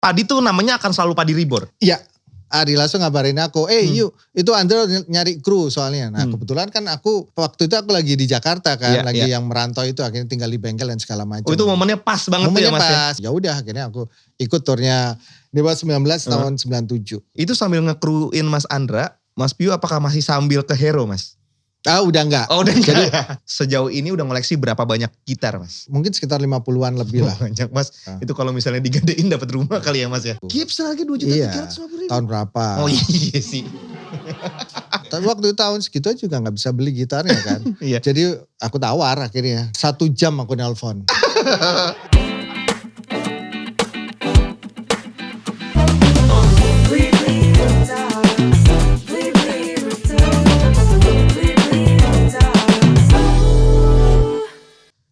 Padi tuh namanya akan selalu Padi Reborn. Iya. Adi langsung ngabarin aku, yuk itu Andro nyari kru soalnya. Nah kebetulan kan waktu itu aku lagi di Jakarta kan, yang merantau itu akhirnya tinggal di bengkel dan segala macam. Oh itu momennya pas banget momennya tuh ya mas pas. Ya udah akhirnya aku ikut turnya Dewa 19 tahun 97. Itu sambil ngekruin Mas Andra, Mas Piu apakah masih sambil ke Hero mas? Udah enggak. Oh udah enggak. Jadi, sejauh ini udah ngoleksi berapa banyak gitar mas? Mungkin sekitar 50-an lebih lah. Banyak mas. Itu kalau misalnya digadein dapat rumah kali ya mas ya. Gibson lagi 2.350.000. Tahun berapa? Oh iya sih. Tapi waktu itu tahun segitu juga gak bisa beli gitarnya kan. Iya. Jadi aku tawar akhirnya. 1 jam aku nelpon.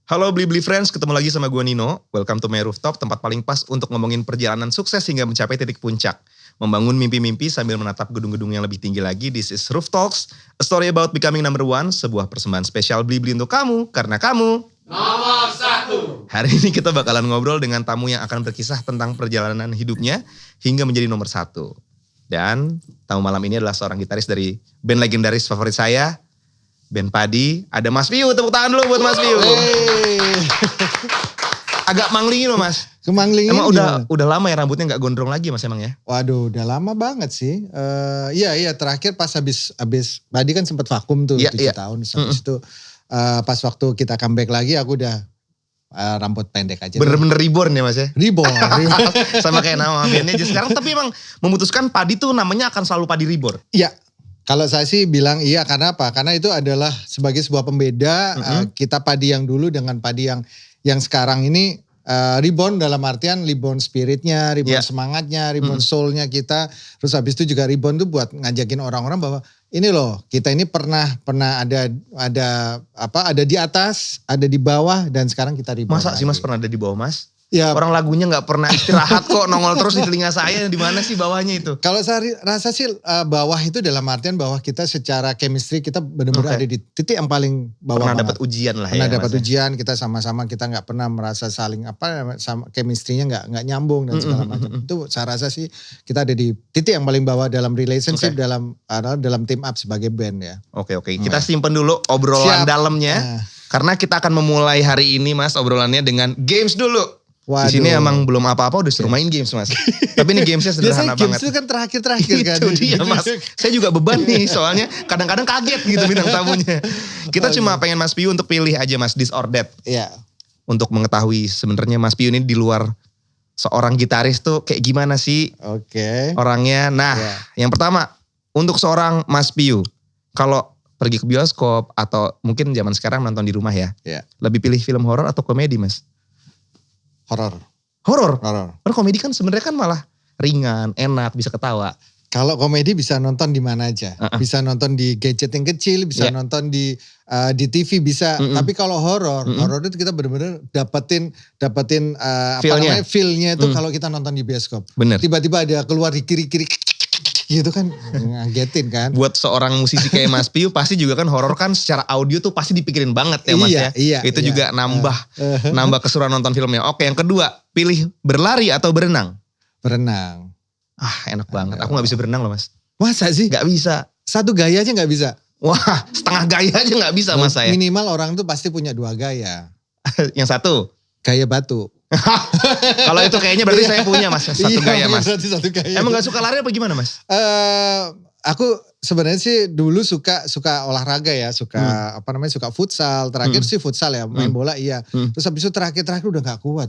Halo Blibli Friends, ketemu lagi sama gue Nino. Welcome to my rooftop, tempat paling pas untuk ngomongin perjalanan sukses hingga mencapai titik puncak. Membangun mimpi-mimpi sambil menatap gedung-gedung yang lebih tinggi lagi. This is Roof Talks, a story about becoming number one. Sebuah persembahan spesial Blibli untuk kamu, karena kamu nomor 1. Hari ini kita bakalan ngobrol dengan tamu yang akan berkisah tentang perjalanan hidupnya hingga menjadi nomor 1. Dan tamu malam ini adalah seorang gitaris dari band legendaris favorit saya, band Padi. Ada Mas Piu, tepuk tangan dulu buat Mas Piu. Agak manglingin loh mas. Kemanglingin. Emang udah lama ya rambutnya gak gondrong lagi mas emang ya? Waduh udah lama banget sih. Iya terakhir pas habis Padi kan sempat vakum tuh 7 tahun. Habis itu pas waktu kita comeback lagi aku udah rambut pendek aja. Bener-bener reborn ya mas ya? Reborn. Sama kayak nama bandnya aja sekarang. Tapi emang memutuskan Padi tuh namanya akan selalu Padi Reborn? Iya. Kalau saya sih bilang iya, karena apa? Karena itu adalah sebagai sebuah pembeda kita Padi yang dulu dengan Padi yang sekarang ini reborn dalam artian reborn spiritnya, reborn semangatnya, reborn soulnya kita. Terus habis itu juga reborn tuh buat ngajakin orang-orang bahwa ini loh kita ini pernah ada di atas, ada di bawah, dan sekarang kita reborn. Masa sih mas pernah ada di bawah mas? Ya, orang lagunya nggak pernah istirahat kok, nongol terus di telinga saya. Di mana sih bawahnya itu? Kalau saya rasa sih bawah itu dalam artian bahwa kita secara chemistry kita benar-benar ada di titik yang paling bawah. Pernah dapat ujian lah ya. Pernah dapat ujian, kita sama-sama kita nggak pernah merasa saling sama chemistry-nya nggak nyambung dan segala macam. Itu saya rasa sih kita ada di titik yang paling bawah dalam relationship, dalam team up sebagai band ya. Oke. Kita simpen dulu obrolan dalamnya. Karena kita akan memulai hari ini mas obrolannya dengan games dulu. Waduh. Di sini emang belum apa-apa udah suruh main games mas. Tapi ini gamesnya sederhana banget. Games itu kan terakhir kan. Itu dia mas. Saya juga beban nih soalnya kadang-kadang kaget gitu bintang tamunya. Kita cuma pengen Mas Piu untuk pilih aja mas this or that. Iya. Untuk mengetahui sebenarnya Mas Piu ini di luar seorang gitaris tuh kayak gimana sih orangnya. Nah yang pertama untuk seorang Mas Piu. Kalau pergi ke bioskop atau mungkin zaman sekarang nonton di rumah ya. Lebih pilih film horor atau komedi mas? Horor. Karena komedi kan sebenarnya kan malah ringan, enak, bisa ketawa. Kalau komedi bisa nonton di mana aja. Bisa nonton di gadget yang kecil, bisa nonton di TV bisa. Tapi kalau horor itu kita benar-benar dapetin feel-nya itu kalau kita nonton di bioskop. Bener. Tiba-tiba ada keluar di kiri-kiri gitu kan ngagetin kan. Buat seorang musisi kayak Mas Piu pasti juga kan horor kan secara audio tuh pasti dipikirin banget ya mas ya. Itu juga nambah keseruan nonton filmnya. Oke yang kedua pilih berlari atau berenang? Berenang. Enak banget. Aku gak bisa berenang loh mas. Masa sih? Gak bisa. Satu gaya aja gak bisa? Wah setengah gaya aja gak bisa mas saya. Minimal orang tuh pasti punya 2 gaya. Yang satu? Gaya batu. Kalau itu kayaknya berarti saya punya mas. Satu gaya mas. Satu gaya. Emang gak suka lari apa gimana mas? Aku sebenarnya sih dulu suka olahraga ya, suka futsal. Terakhir sih futsal ya, main bola iya. Terus habis itu terakhir udah gak kuat.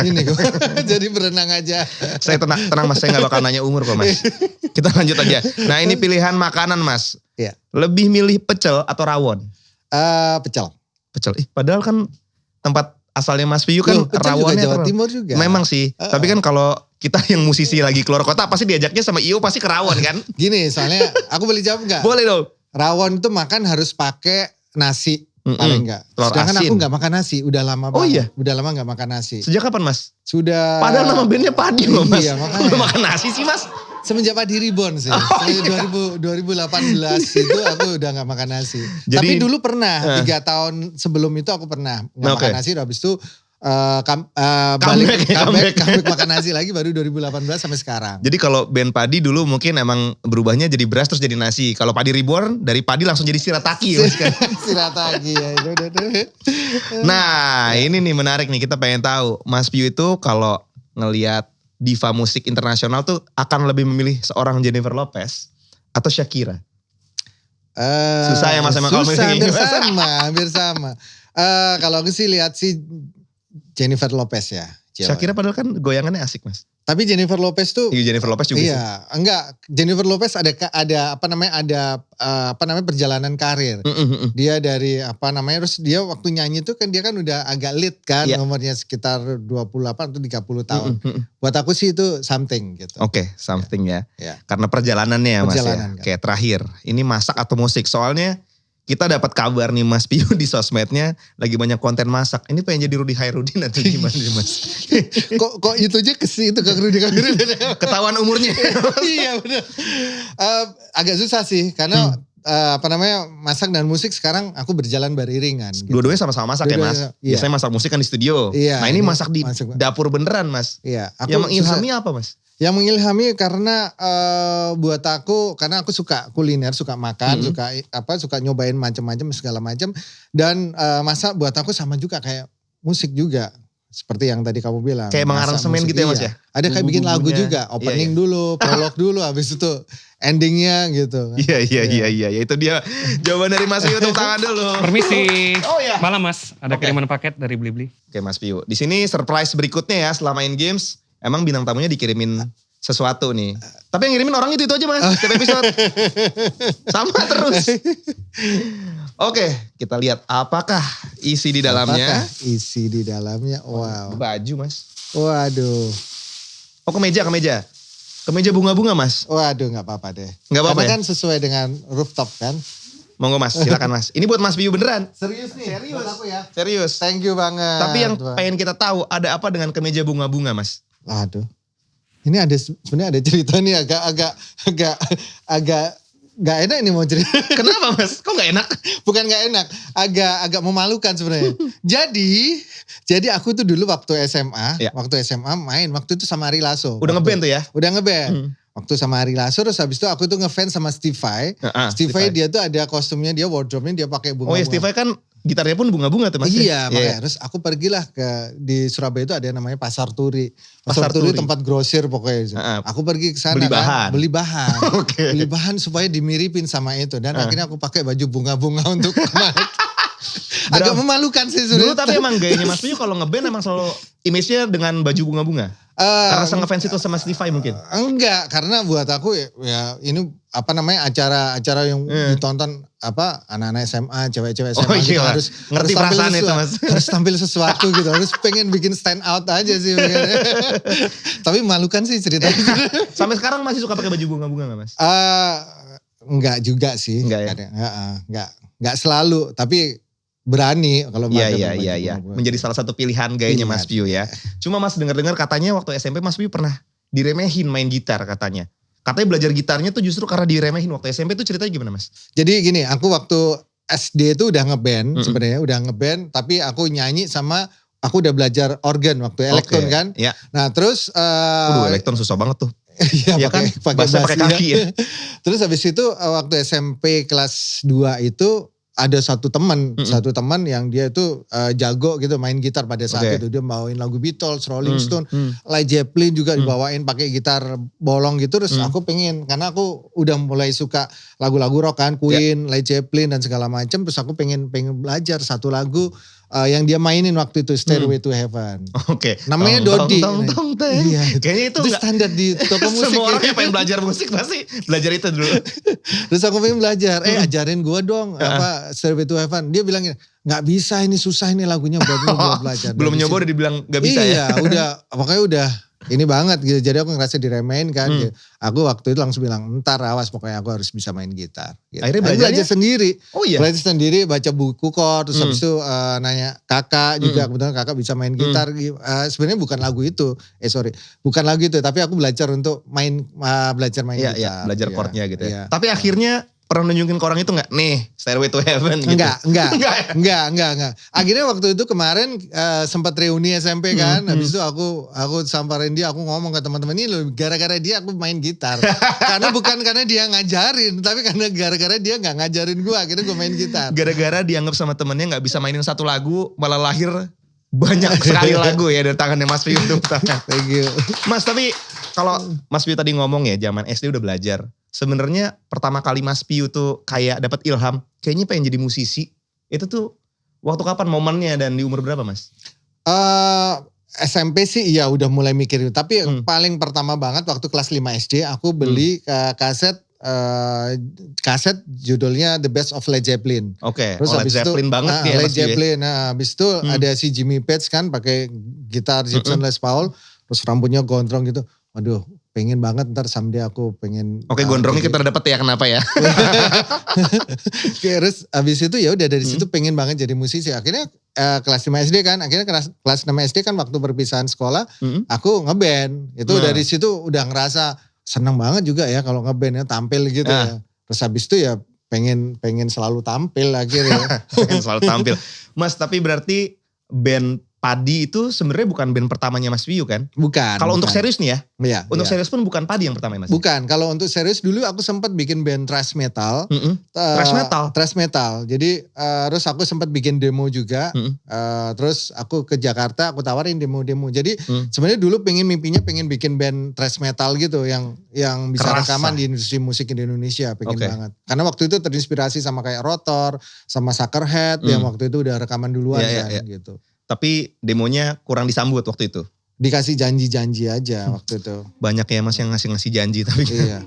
Ini kok. Jadi berenang aja. Saya tenang mas, saya gak bakal nanya umur kok mas. Kita lanjut aja. Nah ini pilihan makanan mas. Iya. Lebih milih pecel atau rawon? Pecel. Padahal kan tempat asalnya Mas Piu kan rawonnya Jawa Timur juga. Memang sih. Tapi kan kalau kita yang musisi lagi keluar kota pasti diajaknya sama Iyo pasti ke rawon kan? Gini soalnya aku boleh jawab gak? Boleh dong. Rawon itu makan harus pakai nasi paling enggak. Sedangkan aku gak makan nasi. Udah lama banget. Oh iya? Udah lama gak makan nasi. Sejak kapan mas? Sudah. Padahal nama bandnya Padi loh mas. Iya makanya. Udah makan nasi sih mas? Semenjak Padi Reborn sih. 2018 itu aku udah gak makan nasi. Tapi dulu pernah 3 tahun sebelum itu aku pernah gak makan nasi. Habis itu comeback makan nasi lagi baru 2018 sampai sekarang. Jadi kalau band Padi dulu mungkin emang berubahnya jadi beras terus jadi nasi. Kalau Padi Reborn dari Padi langsung jadi Shirataki. Shirataki ya. Nah ini nih menarik nih, kita pengen tahu Mas Piyu itu kalau ngelihat diva musik internasional tuh akan lebih memilih seorang Jennifer Lopez atau Shakira? Susah ya Mas emang kalau susah, milih. hampir sama. Kalau aku sih lihat sih Jennifer Lopez ya. Shakira padahal kan goyangannya asik Mas. Tapi Jennifer Lopez tuh Iya Jennifer Lopez juga sih. iya, enggak. Jennifer Lopez ada perjalanan karir. Dia dari terus dia waktu nyanyi tuh kan dia kan udah agak lead kan, umurnya sekitar 28 atau 30 tahun. Buat aku sih itu something gitu. Oke, something ya. Ya. Karena perjalanannya ya Mas ya. Kan. Kayak terakhir, ini masak atau musik? Soalnya kita dapat kabar nih Mas Piyu di sosmednya lagi banyak konten masak. Ini pengen jadi Rudy Hairudin atau gimana nih Mas? kok itu aja ke Rudy Ketahuan umurnya. Iya benar. Agak susah sih karena masak dan musik sekarang aku berjalan beriringan. Gitu. Dua-duanya sama-sama masak ya Mas? Iya. Biasanya masak musik kan di studio. Iya, Nah ini masak di dapur beneran Mas? Iya. Yang mengilhami apa Mas? Yang mengilhami karena buat aku, karena aku suka kuliner, suka makan, suka nyobain macam-macam segala macam, dan masak buat aku sama juga kayak musik juga, seperti yang tadi kamu bilang. Kayak mengaransemen gitu ya Mas ya? Ada kayak bikin lagu juga, opening dulu, prolog dulu, habis itu endingnya gitu. Iya, itu dia jawaban dari Mas Piyu, tepuk tangan dulu. Permisi. Oh iya. Malam Mas, ada kiriman paket dari Blibli. Oke Mas Piyu, di sini surprise berikutnya ya setelah main games. Emang bintang tamunya dikirimin sesuatu nih. Tapi yang ngirimin orang itu aja Mas, setiap episode. Sama terus. Oke, kita lihat apakah isi di dalamnya. Wow. Baju Mas. Waduh. Oh kemeja. Kemeja bunga-bunga Mas. Waduh gak apa-apa deh. Gak apa-apa Karena kan sesuai dengan rooftop kan. Monggo Mas, silakan Mas. Ini buat Mas Piyu beneran. Serius nih? Serius. Buat aku ya. Serius. Thank you banget. Tapi yang pengen kita tahu ada apa dengan kemeja bunga-bunga Mas? Aduh, ini sebenarnya ada cerita nih agak gak enak ini mau cerita. Kenapa Mas? Kok gak enak? Bukan gak enak, agak memalukan sebenarnya. jadi aku tuh dulu waktu SMA main waktu itu sama Ari Lasso. Udah ngeband tuh ya? Udah ngeband. Waktu sama Ari Lasso, terus habis itu aku tuh ngefans sama Steve Vai. Steve Vai dia tuh ada kostumnya, dia wardrobe-nya dia pakai bunga-bunga. Oh ya Steve Vai kan gitarnya pun bunga-bunga tuh Mas. Iya, makanya terus aku pergilah di Surabaya itu ada yang namanya Pasar Turi. Pasar Turi tempat grosir pokoknya. Aku pergi ke sana beli bahan. Beli bahan supaya dimiripin sama itu, dan akhirnya aku pakai baju bunga-bunga untuk kemarin. Agak memalukan sih sebenarnya. Dulu tapi emang gayanya Mas Piyu kalau ngeband emang selalu image-nya dengan baju bunga-bunga. Karena ngefans itu sama Steve Vai mungkin. Enggak, karena buat aku ya ini acara yang ditonton anak-anak SMA, cewek-cewek SMA gitu harus ngerti perasaan itu Mas. Harus tampil sesuatu gitu, harus pengen bikin stand out aja sih. Tapi memalukan sih ceritanya. Sampai sekarang masih suka pakai baju bunga-bunga gak Mas? Enggak juga sih. Enggak ya? Enggak selalu, tapi berani kalau Iya. Menjadi salah satu pilihan gayanya Mas Piyu ya. Cuma Mas dengar-dengar katanya waktu SMP Mas Piyu pernah diremehin main gitar katanya. Katanya belajar gitarnya tuh justru karena diremehin waktu SMP tuh ceritanya gimana Mas? Jadi gini, aku waktu SD tuh udah ngeband sebenarnya, udah ngeband, tapi aku nyanyi sama aku udah belajar organ waktu elektron kan. Ya. Nah terus elektron susah banget tuh. Iya kan? Pakai kaki ya. Terus habis itu waktu SMP kelas 2 itu ada satu teman yang dia itu jago gitu main gitar pada saat itu. Dia bawain lagu Beatles, Rolling Stone, Led Zeppelin juga dibawain pakai gitar bolong gitu. Terus aku pengen, karena aku udah mulai suka lagu-lagu rock kan, Queen, Led Zeppelin dan segala macam. Terus aku pengen belajar satu lagu yang dia mainin waktu itu, Stairway to Heaven. Oke. Namanya Dodi. Iya. Kayaknya itu standar di toko musik. Semua orang yang pengen belajar musik pasti belajar itu dulu. Terus aku pengen belajar, ajarin gue dong Stairway to Heaven. Dia bilang nggak bisa, ini susah ini lagunya buat belajar. Belum nyoba udah dibilang nggak bisa ya? Iya, pokoknya udah ini banget gitu. Jadi aku ngerasa diremehin kan. Aku waktu itu langsung bilang, ntar awas pokoknya aku harus bisa main gitar. Gitu. Akhirnya belajar sendiri. Oh iya? Belajar sendiri, baca buku chord. Terus habis itu nanya kakak juga. Kebetulan kakak bisa main gitar. Sebenarnya bukan lagu itu. Bukan lagu itu. Tapi aku belajar untuk belajar main gitar. Iya, belajar chordnya gitu ya. Tapi akhirnya pernah nunjukin ke orang itu nggak? Nih, Stairway to Heaven gitu. Enggak. Enggak ya? Enggak. Akhirnya waktu itu kemarin sempat reuni SMP kan. Habis itu aku samperin dia, aku ngomong ke teman-teman ini loh, gara-gara dia aku main gitar. Karena bukan karena dia ngajarin, tapi karena gara-gara dia nggak ngajarin gue, akhirnya gue main gitar. Gara-gara dianggap sama temennya nggak bisa mainin satu lagu, malah lahir banyak sekali lagu ya dari tangannya Mas Piyu tuh. Thank you. Mas, tapi kalau Mas Piyu tadi ngomong ya zaman SD udah belajar. Sebenarnya pertama kali Mas Piyu tuh kayak dapat ilham, kayaknya pengen jadi musisi. Itu tuh waktu kapan momennya dan di umur berapa, Mas? SMP sih iya udah mulai mikir itu. Tapi paling pertama banget waktu kelas 5 SD aku beli kaset judulnya The Best of Led Zeppelin. Oke, Terus Led Zeppelin banget ya Led Mas Piyu ya? Zeppelin. Nah, habis itu ada si Jimmy Page kan pakai gitar Gibson Les Paul, terus rambutnya gondrong gitu. Waduh, pengen banget ntar someday aku pengen. Oke, gondrongnya kita dapat ya, kenapa ya? Terus abis itu ya udah dari situ pengen banget jadi musisi. Akhirnya kelas 5 SD kan, akhirnya kelas 6 SD kan waktu perpisahan sekolah, aku ngeband. Itu dari situ udah ngerasa seneng banget juga ya kalau ngeband ya, tampil gitu ya. Terus habis itu ya pengen selalu tampil akhirnya. Pengen selalu tampil. Mas, tapi berarti band Padi itu sebenarnya bukan band pertamanya Mas Piyu kan? Bukan. Kalau untuk serius nih ya? Iya. Untuk serius pun bukan Padi yang pertama ya Mas? Bukan. Kalau untuk serius dulu aku sempat bikin band thrash metal. Thrash metal? Thrash metal. Jadi terus aku sempat bikin demo juga. Terus aku ke Jakarta, aku tawarin demo-demo. Jadi sebenarnya dulu mimpinya pengen bikin band thrash metal gitu yang bisa Kerasa. rekaman di industri musik di Indonesia. Pengen banget. Karena waktu itu terinspirasi sama kayak Rotor, sama Suckerhead yang waktu itu udah rekaman duluan gitu. Tapi demonya kurang disambut waktu itu. Dikasih janji-janji aja waktu itu. Banyak ya Mas yang ngasih janji tapi. Iya.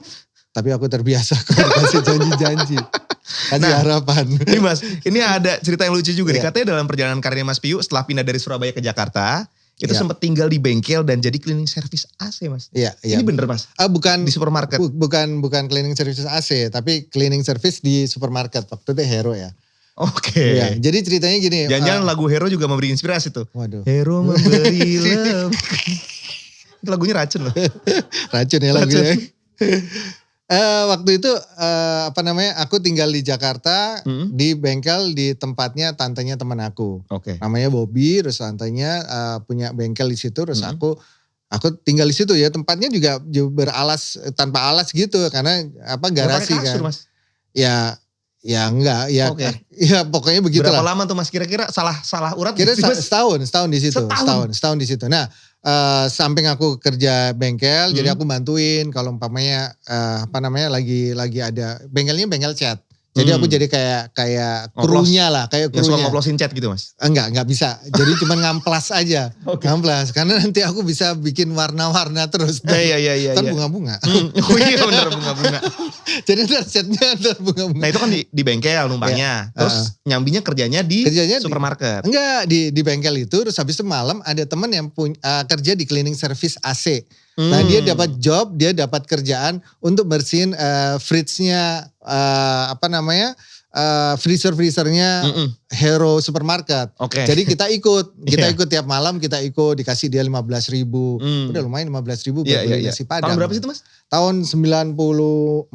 Tapi aku terbiasa kalau kasih janji-janji. Kasih harapan. Ini Mas, ini ada cerita yang lucu juga nih. Katanya dalam perjalanan karirnya Mas Piyu setelah pindah dari Surabaya ke Jakarta, itu sempat tinggal di bengkel dan jadi cleaning service AC Mas. Iya. Ini bener Mas? Bukan di supermarket. Bukan cleaning service AC, tapi cleaning service di supermarket. Waktu itu Hero ya. Oke. Iya, jadi ceritanya gini. Jangan-jangan lagu Hero juga memberi inspirasi tuh. Waduh. Hero memberi love. Itu lagunya racun loh. Racun ya lagunya. Waktu itu aku tinggal di Jakarta di bengkel di tempatnya tantenya teman aku. Oke. Namanya Bobby, terus tantenya punya bengkel di situ, terus aku tinggal di situ ya. Tempatnya juga beralas tanpa alas gitu karena garasi pakai kasur, kan. Mas? Ya enggak, ya Oke. ya pokoknya begitulah. Berapa lama tuh Mas kira-kira salah urat? Kira gitu, Mas? setahun di situ, Setahun? setahun di situ. Nah, samping aku kerja bengkel, jadi aku bantuin kalau umpamanya lagi ada bengkelnya bengkel cat. Jadi aku jadi kayak krunya lah, kayak Yang suka krunya. ngoplosin cat gitu Mas? Enggak bisa. Jadi cuma ngamplas aja. Ngamplas. Karena nanti aku bisa bikin warna-warna terus. Iya. Kan bunga-bunga. Oh iya bener bunga-bunga. Jadi ntar catnya ntar bunga-bunga. Nah itu kan di bengkel numpangnya. Terus nyambinya kerjanya di supermarket. Enggak, di bengkel itu. Terus habis itu malam ada teman yang kerja di cleaning service AC. Nah dia dapat job, dia dapat kerjaan untuk bersihin fridge-nya, freezer-freezernya Hero Supermarket. Oke. Jadi kita ikut tiap malam kita ikut, dikasih dia 15.000. Udah lumayan 15.000 buat beli nasi Padang. Tahun berapa sih itu Mas? Tahun 94.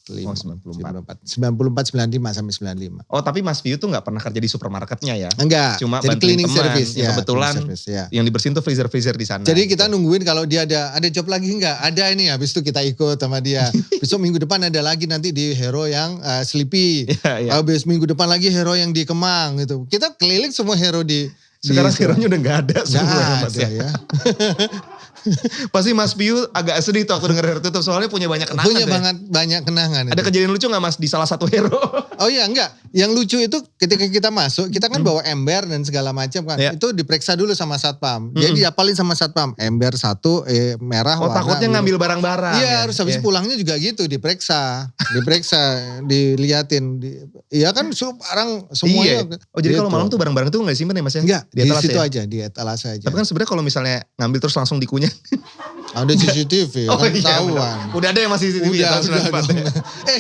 94. 95 sampai 95. Oh tapi Mas Piyu tuh gak pernah kerja di supermarketnya ya? Enggak, Cuma jadi bantuin cleaning teman. service Ya, kebetulan cleaning service, ya. yang dibersihin tuh freezer-freezer di sana. Jadi kita nungguin kalau dia ada job lagi enggak? Ada ini, habis itu kita ikut sama dia. Besok minggu depan ada lagi nanti di Hero yang Sleepy. Iya. Habis minggu depan lagi Hero yang di Kemang gitu. Kita keliling semua Hero Sekarang Hero-nya udah gak ada semua Mas ada ya. Pasti Mas Piyu agak sedih tuh waktu denger Hero tutup soalnya punya banyak kenangan. Punya banyak kenangan. Ada kejadian lucu gak Mas di salah satu Hero? Oh iya enggak. Yang lucu itu ketika kita masuk, kita kan bawa ember dan segala macam kan. Ya. Itu diperiksa dulu sama satpam. Jadi diapalin sama satpam. Ember satu, merah, Oh warna. takutnya ngambil barang-barang. Iya ya? harus habis pulangnya juga gitu diperiksa, diliatin. Iya kan barang semuanya. Iya. Oh jadi kalau gitu. malam tuh barang-barang tuh gak disimpan ya Mas ya? Enggak, di etalase situ ya? aja, di etalase aja. Tapi kan sebenarnya kalau misalnya ngambil terus langsung dikunyah. Ada CCTV, kan ketahuan. benar. Udah ada yang masih CCTV ya tahun 94 ya?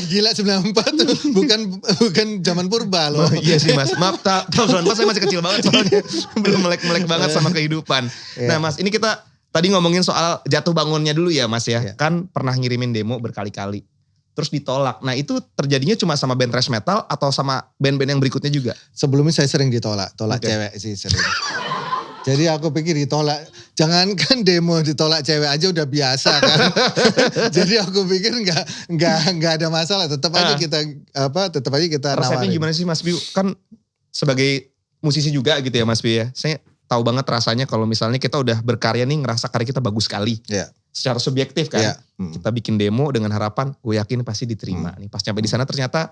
Gila 94 tuh bukan zaman purba loh. Oh, iya sih Mas, maaf tahun 94 saya masih kecil banget soalnya. Belum melek-melek banget sama kehidupan. Nah Mas ini kita tadi ngomongin soal jatuh bangunnya dulu ya Mas ya. Kan pernah ngirimin demo berkali-kali. terus ditolak. Nah itu terjadinya cuma sama band thrash metal atau sama band-band yang berikutnya juga? Sebelumnya saya sering tolak Oke. cewek sih sering. Jadi aku pikir ditolak, jangankan demo ditolak cewek aja udah biasa kan. Jadi aku pikir nggak ada masalah, tetap aja kita Resepnya nawarin. gimana sih Mas Piu? Kan sebagai musisi juga gitu ya Mas Piu ya. Saya tahu banget rasanya kalau misalnya kita udah berkarya nih ngerasa karya kita bagus sekali. Iya. Secara subjektif kan. Iya. Kita bikin demo dengan harapan gue yakin pasti diterima nih. Pas nyampe di sana ternyata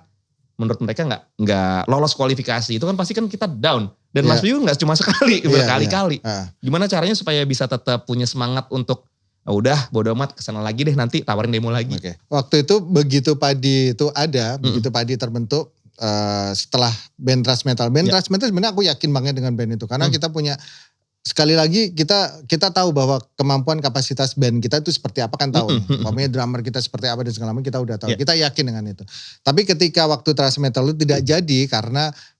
menurut mereka nggak lolos kualifikasi. Itu kan pasti kan kita down. Dan Iya. Mas Piu nggak cuma sekali, Iya, berkali-kali. iya. Gimana caranya supaya bisa tetap punya semangat untuk udah bodo amat kesana lagi deh nanti tawarin demo lagi. Oke. Waktu itu begitu Padi itu ada, begitu Padi terbentuk setelah band thrash metal. Band thrash metal sebenarnya aku yakin banget dengan band itu karena kita punya sekali lagi kita tahu bahwa kemampuan kapasitas band kita itu seperti apa kan tahu. Umpamanya drummer kita seperti apa dan segala macam kita udah tahu. Yeah. Kita yakin dengan itu. Tapi ketika waktu thrash metal itu tidak jadi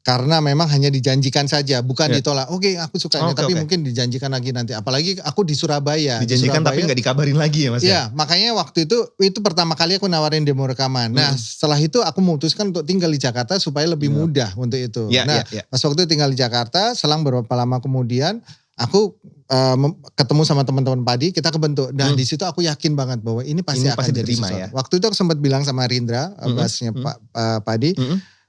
karena memang hanya dijanjikan saja, bukan Yeah. ditolak. Oke, aku suka ini, Oke, tapi oke. mungkin dijanjikan lagi nanti. Apalagi aku di Surabaya. Di Dijanjikan tapi Surabaya, nggak dikabarin lagi ya Mas ya? iya, makanya waktu itu pertama kali aku nawarin demo rekaman. Nah, setelah itu aku memutuskan untuk tinggal di Jakarta supaya lebih mudah untuk itu. Iya, Nah, iya, iya. pas waktu itu tinggal di Jakarta, selang beberapa lama kemudian aku ketemu sama teman-teman Padi, kita kebentuk. Dan di situ aku yakin banget bahwa ini pasti Ini akan pasti jadi diterima sesuatu. ya. Waktu itu aku sempat bilang sama Rindra, bassnya Padi,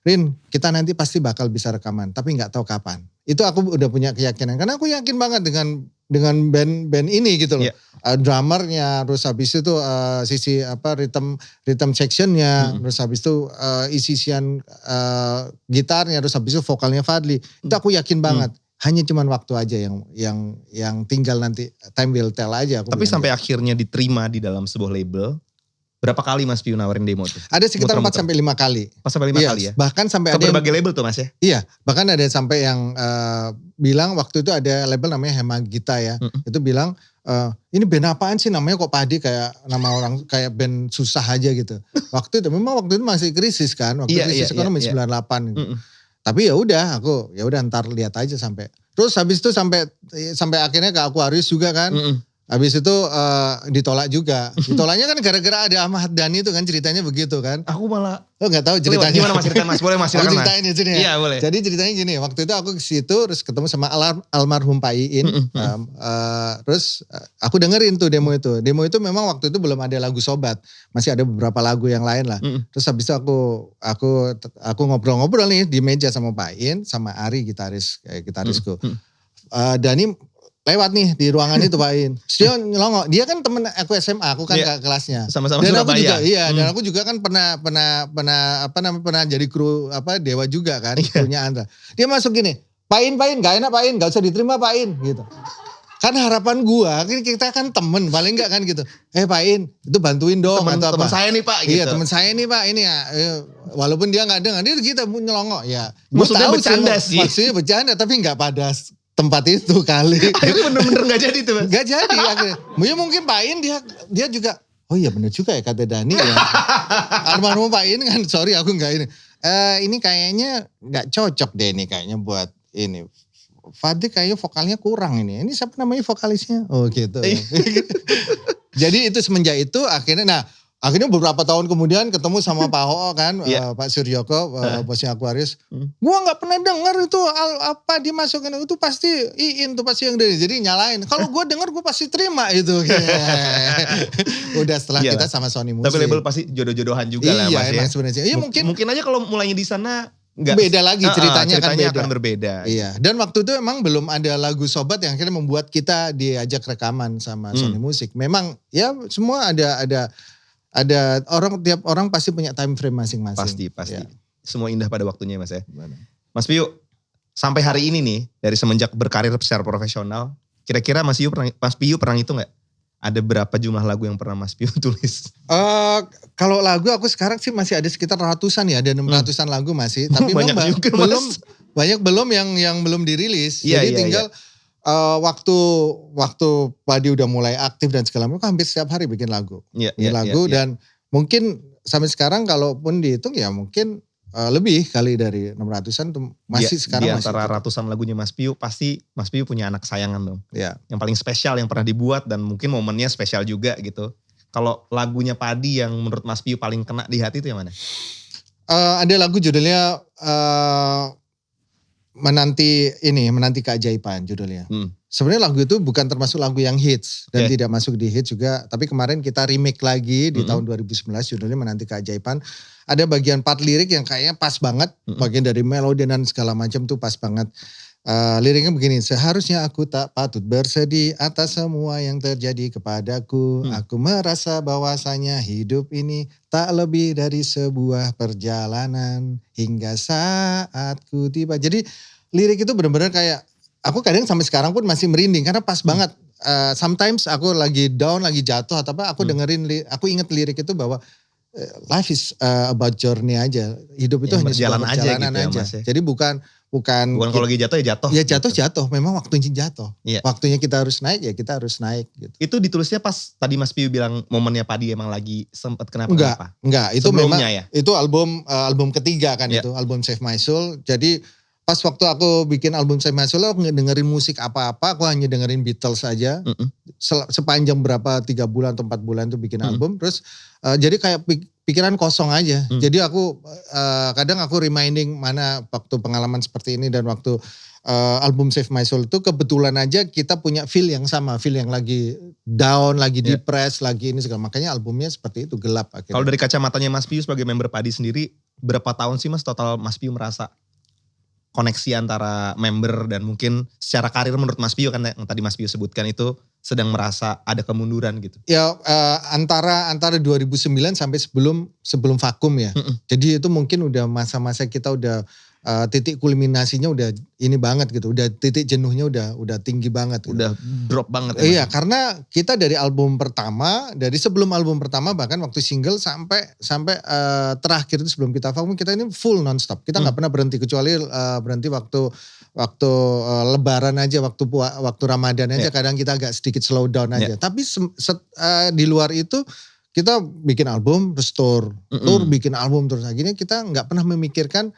Rin, kita nanti pasti bakal bisa rekaman, tapi nggak tahu kapan. Itu aku udah punya keyakinan, karena aku yakin banget dengan band ini gitu loh. Iya. Drummernya, terus habis itu sisi rhythm sectionnya, terus habis itu isian gitarnya, terus habis itu vokalnya Fadli. Itu aku yakin banget. Hanya cuman waktu aja yang tinggal nanti time will tell aja. Aku Tapi bilang sampai gitu. akhirnya diterima di dalam sebuah label, berapa kali Mas Piu nawarin demo tuh? Ada sekitar 4 Muter-muter. sampai 5 kali. Pas sampai 5 Iya, kali ya? Bahkan sampai Ke ada yang berbagai label tuh Mas ya? Iya, bahkan ada sampai yang bilang waktu itu ada label namanya Hemagita ya. Itu bilang ini band apaan sih namanya kok Padi kayak nama orang kayak band susah aja gitu. Waktu itu masih krisis kan, waktu Iya, krisis iya, ekonomi iya. 98 gitu. Tapi ya udah ntar lihat aja sampai. Terus habis itu sampai akhirnya ke Aquarius juga kan. Habis itu ditolak juga. Ditolaknya kan gara-gara ada Ahmad Dhani itu kan ceritanya begitu kan. Aku malah Oh nggak tahu lewat. ceritanya. Gimana Mas cerita Mas? Boleh Mas Aku silakan Mas. ceritain ya sini ya. Iya boleh. Jadi ceritanya gini, waktu itu aku ke situ terus ketemu sama almarhum Pak Iin. Terus aku dengerin tuh demo itu. Demo itu memang waktu itu belum ada lagu Sobat. Masih ada beberapa lagu yang lain lah. Terus habis itu aku ngobrol-ngobrol nih di meja sama Pak Iin, sama Ari gitarisku. Dani lewat nih di ruangan itu Pak In. Terus dia nyelongok. Dia kan temen aku SMA, aku kan Iya. kelasnya. Sama-sama Dan aku Surabaya. juga dan aku juga kan pernah jadi kru Dewa juga kan, krunya Andra. Dia masuk gini, Pak In, gak enak Pak In, gak usah diterima Pak In gitu. Kan harapan gua, kita kan temen paling enggak kan gitu. Pak In, itu bantuin dong atau Teman apa. saya nih Pak gitu. Iya teman saya nih Pak ini ya. Walaupun dia gak dengar, dia kita nyelongok ya. Gua Maksudnya tahu bercanda sih. Maksudnya bercanda tapi gak pada tempat itu kali. Akhirnya bener-bener gak jadi tuh Mas. Gak jadi akhirnya. Ya mungkin Pak In dia juga, oh iya bener juga ya kata Dani ya. Almarhum Pak In kan, sorry aku gak ini. Ini kayaknya gak cocok deh ini kayaknya buat ini. Fadli kayaknya vokalnya kurang ini. Ini siapa namanya vokalisnya? Oh gitu. Jadi itu semenjak itu akhirnya beberapa tahun kemudian ketemu sama Pak Ho kan, Pak Suryoko, bosnya Aquarius. Gua nggak pernah dengar itu apa dimasukin itu pasti Iin tuh pasti yang dari. Jadi nyalain. Kalau gua dengar gua pasti terima itu. Udah setelah Iyalah. kita sama Sony Music. Tapi label pasti jodoh-jodohan juga lah Iya Mas ya. emang sebenarnya. Iya Mungkin aja kalau mulainya di sana nggak beda lagi ceritanya kan beda. akan berbeda. Iya, dan waktu itu emang belum ada lagu Sobat yang akhirnya membuat kita diajak rekaman sama Sony Music. Memang ya semua ada tiap orang pasti punya time frame masing-masing. Pasti. Ya. Semua indah pada waktunya Mas ya. Mas Piu, sampai hari ini nih dari semenjak berkarir secara profesional, kira-kira Mas Piu pernah itu nggak? Ada berapa jumlah lagu yang pernah Mas Piu tulis? Kalau lagu aku sekarang sih masih ada sekitar ratusan ya, ada 600-an lagu masih. Tapi Banyak memang juga, Mas. banyak belum yang belum dirilis. Iya, Jadi iya, tinggal waktu Padi udah mulai aktif dan segala macam, hampir setiap hari bikin lagu. Iya, Bikin lagu dan mungkin sampai sekarang kalaupun dihitung ya mungkin lebih kali dari 600-an tuh masih sekarang di masih. antara ratusan lagunya Mas Piu, pasti Mas Piu punya anak kesayangan dong. Ya. Yang paling spesial yang pernah dibuat dan mungkin momennya spesial juga gitu. Kalau lagunya Padi yang menurut Mas Piu paling kena di hati itu yang mana? Ada lagu judulnya Menanti Keajaiban judulnya. Sebenarnya lagu itu bukan termasuk lagu yang hits dan tidak masuk di hits juga. Tapi kemarin kita remake lagi di tahun 2019 judulnya Menanti Keajaiban. Ada bagian part lirik yang kayaknya pas banget. Bagian dari melodi dan segala macam tuh pas banget. Liriknya begini, seharusnya aku tak patut bersedih atas semua yang terjadi kepadaku. Aku merasa bahwasanya hidup ini tak lebih dari sebuah perjalanan hingga saat ku tiba. Jadi lirik itu benar-benar kayak, aku kadang sampai sekarang pun masih merinding karena pas banget. Sometimes aku lagi down, lagi jatuh atau apa, aku aku inget lirik itu bahwa life is about journey aja. Hidup itu hanya sebuah perjalanan aja. aja. Mas, ya? Jadi bukan kalau lagi jatuh ya jatuh. Ya jatuh. Memang waktunya jatuh. Iya. Waktunya kita harus naik ya kita harus naik gitu. Itu ditulisnya pas tadi Mas Piu bilang momennya Padi emang lagi sempat kenapa? Enggak. Itu sebelumnya memang itu album ketiga kan itu, album Save My Soul. Jadi pas waktu aku bikin album Save My Soul aku nggak dengerin musik apa-apa, aku hanya dengerin Beatles aja. Sepanjang berapa 3 bulan atau 4 bulan tuh bikin album. Terus jadi kayak pikiran kosong aja. Jadi aku kadang aku reminding mana waktu pengalaman seperti ini dan waktu album Save My Soul itu kebetulan aja kita punya feel yang sama. Feel yang lagi down, lagi depressed, lagi ini segala. Makanya albumnya seperti itu, gelap akhirnya. Kalau dari kacamatanya Mas Piu sebagai member Padi sendiri, berapa tahun sih Mas total Mas Piu merasa koneksi antara member dan mungkin secara karir menurut Mas Piu kan yang tadi Mas Piu sebutkan itu sedang merasa ada kemunduran gitu. Ya antara 2009 sampai sebelum vakum ya. Jadi itu mungkin udah masa-masa kita udah titik kulminasinya udah ini banget gitu. Udah titik jenuhnya udah tinggi banget gitu. Udah drop banget. Iya, karena kita dari album pertama, dari sebelum album pertama bahkan waktu single sampai terakhir itu sebelum kita vakum kita ini full nonstop. Kita nggak pernah berhenti kecuali berhenti waktu Lebaran aja, waktu Ramadan aja kadang kita agak sedikit slow down aja. Tapi di luar itu kita bikin album, restore, tour, bikin album terus. Akhirnya kita nggak pernah memikirkan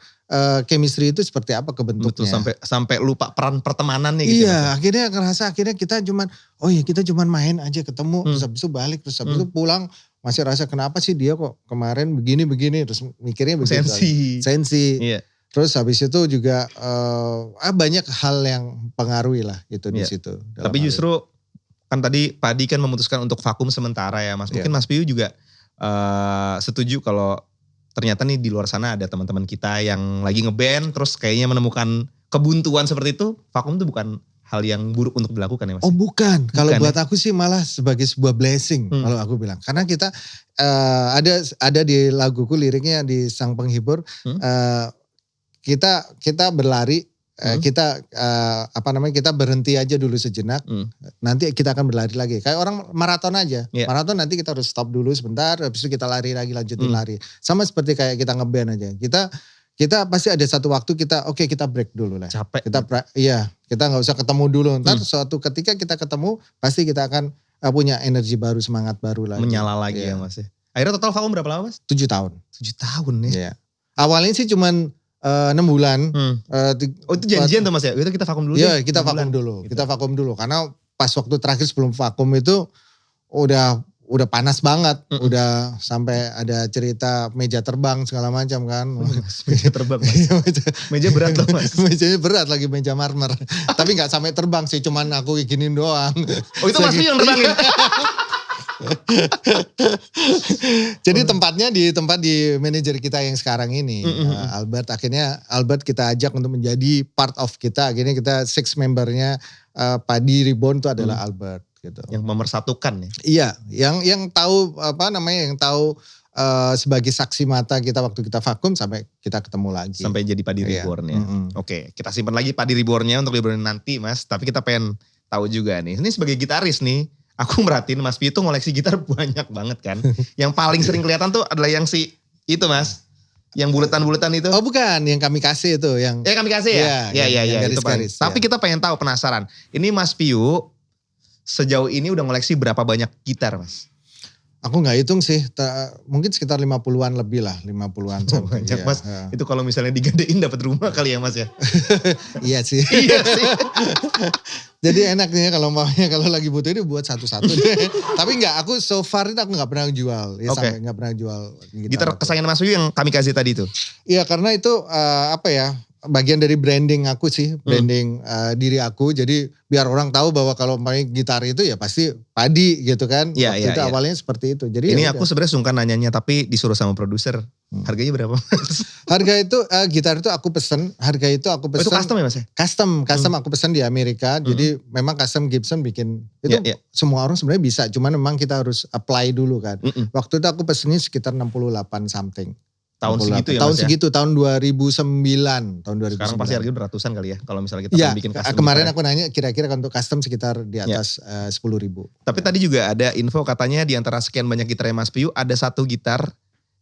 chemistry itu seperti apa kebentuknya. Betul, sampai lupa peran pertemanan nih gitu. Iya, akhirnya kita cuman main aja ketemu, terus habis itu balik, terus habis itu pulang masih rasa kenapa sih dia kok kemarin begini, terus mikirnya begitu. Sensi. Iya. Terus habis itu juga banyak hal yang pengaruhi lah gitu di situ. Tapi justru kan tadi Padi kan memutuskan untuk vakum sementara ya Mas. Mungkin Mas Piu juga setuju kalau ternyata nih di luar sana ada teman-teman kita yang lagi ngeband terus kayaknya menemukan kebuntuan seperti itu. Vakum itu bukan hal yang buruk untuk dilakukan ya Mas? Oh bukan. Kalau buat aku sih malah sebagai sebuah blessing kalau aku bilang. Karena kita ada di laguku liriknya di Sang Penghibur. Kita berlari, kita kita berhenti aja dulu sejenak, nanti kita akan berlari lagi. Kayak orang maraton aja, maraton nanti kita harus stop dulu sebentar, habis itu kita lari lagi, lanjutin lari. Sama seperti kayak kita ngeband aja, kita pasti ada satu waktu kita break dulu lah. Capek. Kita nggak usah ketemu dulu, ntar suatu ketika kita ketemu, pasti kita akan punya energi baru, semangat baru lagi. Menyala lagi ya Mas ya. Akhirnya total vakum berapa lama Mas? 7 tahun. 7 tahun ya? Iya. Awalnya sih cuman 6 bulan. Itu janjian tuh Mas ya? Itu kita vakum dulu. Iya kita vakum dulu. Gitu. Kita vakum dulu. Karena pas waktu terakhir sebelum vakum itu udah panas banget. Udah sampai ada cerita meja terbang segala macam kan. Meja terbang Mas. Meja berat loh Mas. Mejanya berat lagi, meja marmer. Tapi gak sampai terbang sih, cuman aku giniin doang. Oh itu Mas yang terbangin? Jadi tempatnya di manajer kita yang sekarang ini, Albert. Akhirnya Albert kita ajak untuk menjadi part of kita. Akhirnya kita 6 membernya Padi Reborn itu adalah Albert gitu. Yang memersatukan ya? Iya, yang tahu yang tahu sebagai saksi mata kita waktu kita vakum sampai kita ketemu lagi. Sampai jadi Padi Reborn ya. Oke, kita simpan lagi Padi Rebornnya untuk liburan nanti Mas. Tapi kita pengen tahu juga nih. Ini sebagai gitaris nih. Aku merhatiin Mas Piu tuh ngoleksi gitar banyak banget kan. Yang paling sering kelihatan tuh adalah yang itu Mas. Yang buletan-buletan itu. Oh bukan, yang kami kasih itu. Kami kasih ya? Iya itu paling. Tapi kita pengen tahu, penasaran. Ini Mas Piu sejauh ini udah ngoleksi berapa banyak gitar Mas? Aku nggak hitung sih, mungkin sekitar 50-an lebih lah, 50-an something. Banyak Mas, itu kalau misalnya digadein dapat rumah kali ya Mas ya. Iya sih. Iya sih. Jadi enaknya kalau lagi butuh ini buat satu-satu deh. Tapi enggak, aku so far itu aku nggak pernah jual. Ya Oke. sampai nggak pernah jual Gitar kesayangan Mas Yu yang Kamikaze tadi itu. Iya karena itu apa ya, bagian dari branding aku sih, branding diri aku. Jadi biar orang tahu bahwa kalau main gitar itu ya pasti Padi gitu kan. Iya, Waktu iya, itu iya. awalnya seperti itu. Jadi Ini ya aku udah. sebenarnya sungkan nanyanya tapi disuruh sama produser. Harganya berapa Mas? Harga itu gitar itu aku pesen, harga itu aku Oh, itu pesen. custom ya Mas ya? Custom aku pesan di Amerika. Jadi memang custom Gibson bikin itu Iya, iya. semua orang sebenarnya bisa. Cuman memang kita harus apply dulu kan. Mm-mm. Waktu itu aku pesennya sekitar 68 something. Tahun 68. segitu ya Tahun Mas ya? segitu, tahun 2009. Tahun 2009. Sekarang pasti harganya beratusan kali ya kalau misalnya kita Iya, pengen bikin custom kemarin gitar. aku nanya kira-kira untuk custom sekitar di atas 10.000. Tapi tadi juga ada info katanya di antara sekian banyak gitarnya Mas Piyu ada satu gitar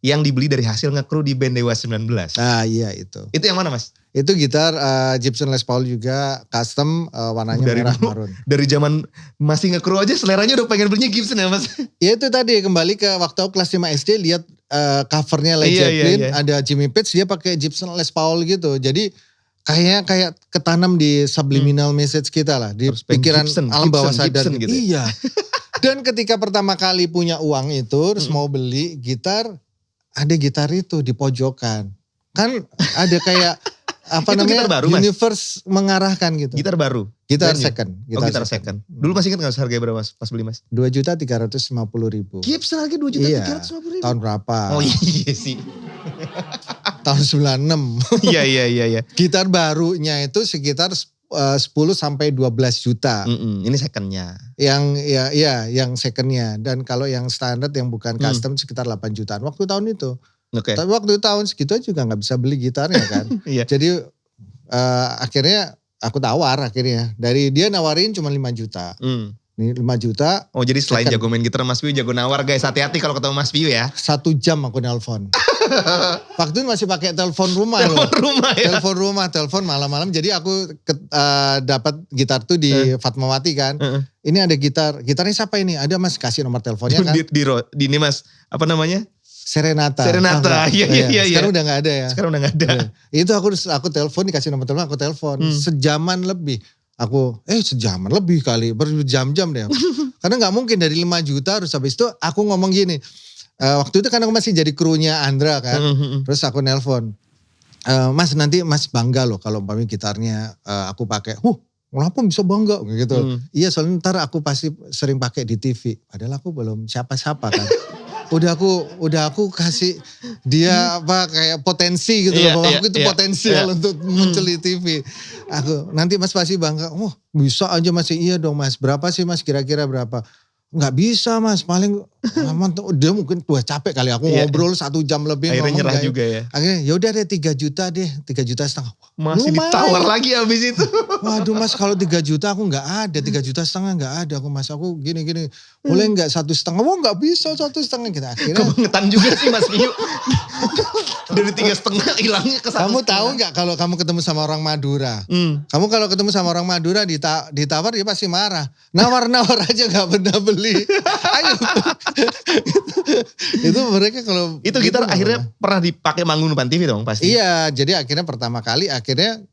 yang dibeli dari hasil nge-crew di band Dewa 19. Nah iya itu. Itu yang mana Mas? Itu gitar Gibson Les Paul juga custom warnanya Dari merah dulu. marun. Dari zaman masih nge-crew aja seleranya udah pengen belinya Gibson ya Mas? Ya itu tadi kembali ke waktu aku kelas 5 SD lihat covernya Led Iya, iya, Zeppelin, iya. ada Jimmy Page dia pakai Gibson Les Paul gitu. Jadi kayak ketanam di subliminal message kita lah, di Harus pengen pikiran Gibson, alam bawah Gibson, sadar Gibson gitu ya? Iya. Dan ketika pertama kali punya uang itu terus mau beli gitar, ada gitar itu di pojokan. Kan ada kayak apa Itu namanya gitar baru, Mas? universe mengarahkan gitu. Gitar baru? Gitar Brand new? second. Oh gitar second. Dulu masih ingat gak harganya berapa Mas pas beli Mas? 2.350.000. Gibson harga 2.350.000. Iya. Tahun berapa? Oh iya sih. Tahun 96. Iya iya. Gitar barunya itu sekitar 10 sampai 12 juta. Ini secondnya. Yang yang secondnya. Dan kalau yang standar yang bukan custom sekitar 8 jutaan. Waktu tahun itu. Oke. Tapi waktu tahun segitu juga nggak bisa beli gitarnya kan. Iya. Jadi akhirnya aku tawar akhirnya. Dari dia nawarin cuma 5 juta. Nih 5 juta. Oh jadi selain Second. jago main gitar Mas Piyu jago nawar guys. Hati-hati kalau ketemu Mas Piyu ya. 1 jam aku nelpon. Waktu itu masih pakai telepon rumah loh. Telepon rumah ya. Telepon malam-malam. Jadi aku dapat gitar tuh di Fatmawati kan. Ini ada gitarnya siapa ini? Ada Mas, kasih nomor teleponnya kan. Di ini Mas, apa namanya? Serenata. Serenata, enggak. iya. Sekarang udah gak ada ya. Sekarang udah gak ada. Itu aku telepon, dikasih nomor telepon, aku telepon. Sejaman lebih. Aku, sejaman lebih kali, berjam-jam deh. Karena gak mungkin dari 5 juta, terus habis itu aku ngomong gini. Waktu itu kan aku masih jadi krunya Andra kan. Terus aku nelpon. Mas nanti Mas bangga loh kalau umpamanya gitarnya aku pakai. Kenapa bisa bangga gitu. Iya soalnya ntar aku pasti sering pakai di TV. Padahal aku belum siapa-siapa kan. udah aku kasih dia apa kayak potensi gitu Iya, loh. Bahwa iya, aku itu iya, potensial untuk muncul di TV. Aku nanti Mas pasti bangga. Bisa aja Mas. Iya dong Mas. Berapa sih Mas kira-kira berapa? Nggak bisa Mas. Paling dia mungkin capek kali aku ngobrol 1 jam lebih. Akhirnya ngomong nyerah kayak- juga ya. Akhirnya yaudah deh 3 juta deh. 3 juta setengah. Masih Lumayan. ditawar lagi abis itu. Waduh Mas kalau 3 juta aku nggak ada. 3 juta setengah nggak ada aku Mas. Aku gini. Boleh nggak 1,5? Nggak bisa 1,5 kita. Akhirnya Kebangetan juga sih Mas Piyu. Dari 3,5 hilangnya ke 1,5. kamu tahu nggak kalau kamu ketemu sama orang Madura? Kamu kalau ketemu sama orang Madura ditawar dia pasti marah. Nawar-nawar aja nggak pernah beli. Ayo. Itu mereka kalau Itu gitar gitu akhirnya marah. pernah dipakai manggung depan TV dong pasti. Iya, jadi akhirnya pertama kali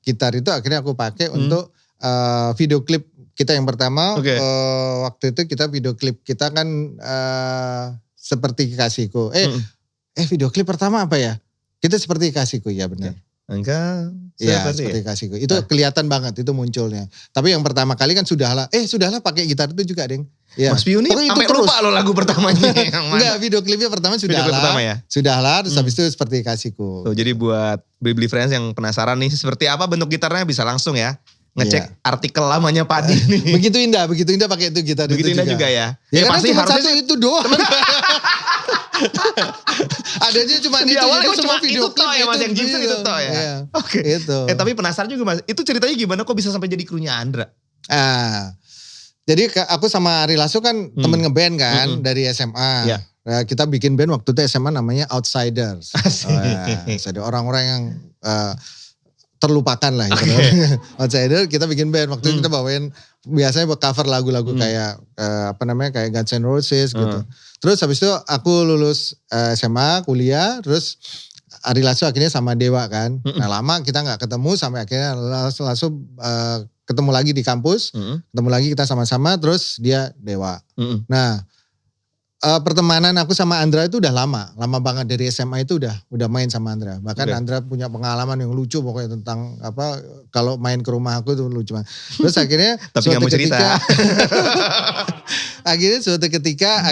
gitar itu akhirnya aku pakai untuk video klip kita yang pertama. Oke. Waktu itu kita video klip kita kan Seperti Kekasihku. Video klip pertama apa ya? Kita Seperti Kekasihku, ya benar. Engkau Iya, seperti Seperti Kekasihku. Itu kelihatan banget itu munculnya. Tapi yang pertama kali kan sudahlah pakai gitar itu juga, Deng. Ya. Mas Piyu nih Pokoknya itu sampai terus. lupa loh lagu pertamanya. Yang mana. Enggak, video klipnya pertama Video klip pertama ya? Sudahlah, terus habis itu Seperti Kekasihku. Tuh, jadi buat Beli Friends yang penasaran nih seperti apa bentuk gitarnya bisa langsung ya. Ngecek artikel lamanya Padi nih. Begitu indah pakai itu gitar Begitu itu indah juga ya. Ya, karena pasti cuma harusnya satu itu doang. Adanya cuma di itu. awal jadi cuma semua itu toh ya Mas, yang Gibson itu toh ya. Iya, Oke. Itu. Tapi penasaran juga Mas, itu ceritanya gimana kok bisa sampai jadi krunya Andra? Jadi aku sama Ari Lasso kan temen ngeband kan dari SMA. Iya. Nah, kita bikin band waktu itu SMA namanya Outsiders. Asik. Jadi orang-orang yang terlupakan lah gitu. Outsider kita bikin band. Waktu itu kita bawain biasanya cover lagu-lagu kayak kayak Guns N' Roses gitu. Terus habis itu aku lulus SMA, kuliah, terus Ari Lasso akhirnya sama Dewa kan. Nah lama kita gak ketemu sampai akhirnya langsung ketemu lagi di kampus. Ketemu lagi kita sama-sama terus dia Dewa. Nah pertemanan aku sama Andra itu udah lama banget dari SMA itu udah main sama Andra. Bahkan Andra punya pengalaman yang lucu pokoknya tentang kalau main ke rumah aku itu lucu banget. Terus akhirnya tapi gak mau cerita. Suatu ketika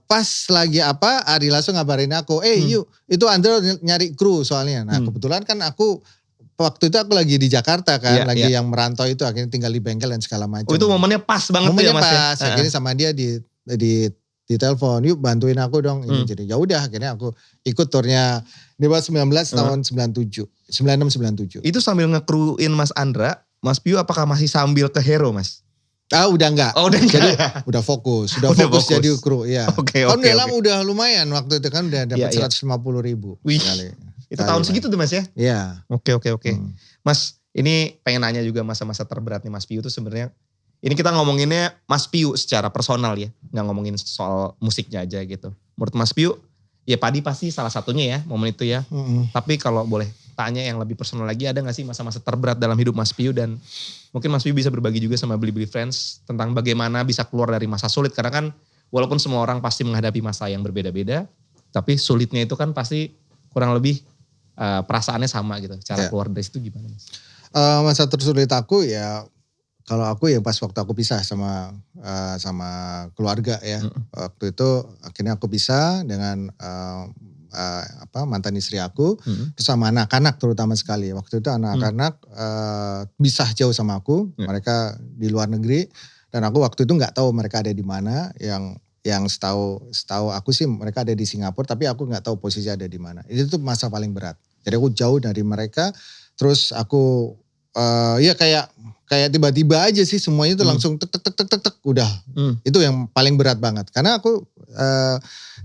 pas lagi Ari langsung ngabarin aku, yuk itu Andra nyari kru soalnya. Nah kebetulan kan waktu itu aku lagi di Jakarta kan, yang merantau itu akhirnya tinggal di bengkel dan segala macam. Oh itu momennya pas banget tuh ya Mas. Momennya pas, akhirnya sama dia di telepon, yuk bantuin aku dong ini. Jadi ya udah akhirnya aku ikut turnya Dewa 19 tahun 96-97. Itu sambil ngekruin Mas Andra, Mas Piu apakah masih sambil ke Hero Mas? Udah enggak. Oh udah jadi enggak. udah fokus jadi kru ya. Oke. Udah lumayan waktu itu kan udah dapat 150.000 sekali. Itu tahun segitu tuh Mas ya? Iya. Oke. Mas ini pengen nanya juga masa-masa terberat nih Mas Piu tuh sebenarnya. Ini kita ngomonginnya Mas Piu secara personal ya. Gak ngomongin soal musiknya aja gitu. Menurut Mas Piu, ya Padi pasti salah satunya ya momen itu ya. Tapi kalau boleh tanya yang lebih personal lagi, ada gak sih masa-masa terberat dalam hidup Mas Piu? Dan mungkin Mas Piu bisa berbagi juga sama Blibli Friends tentang bagaimana bisa keluar dari masa sulit. Karena kan walaupun semua orang pasti menghadapi masa yang berbeda-beda, tapi sulitnya itu kan pasti kurang lebih perasaannya sama gitu. Cara keluar dari situ gimana Mas? Masa tersulit aku ya, kalau aku ya pas waktu aku pisah sama keluarga ya. Waktu itu akhirnya aku pisah dengan mantan istri aku. Terus sama anak-anak terutama sekali. Waktu itu anak-anak pisah jauh sama aku. Mereka di luar negeri. Dan aku waktu itu gak tahu mereka ada di mana. Yang setahu aku sih mereka ada di Singapura. Tapi aku gak tahu posisi ada di mana. Itu tuh masa paling berat. Jadi aku jauh dari mereka. Terus aku kayak tiba-tiba aja sih semuanya itu langsung tek udah. Itu yang paling berat banget. Karena aku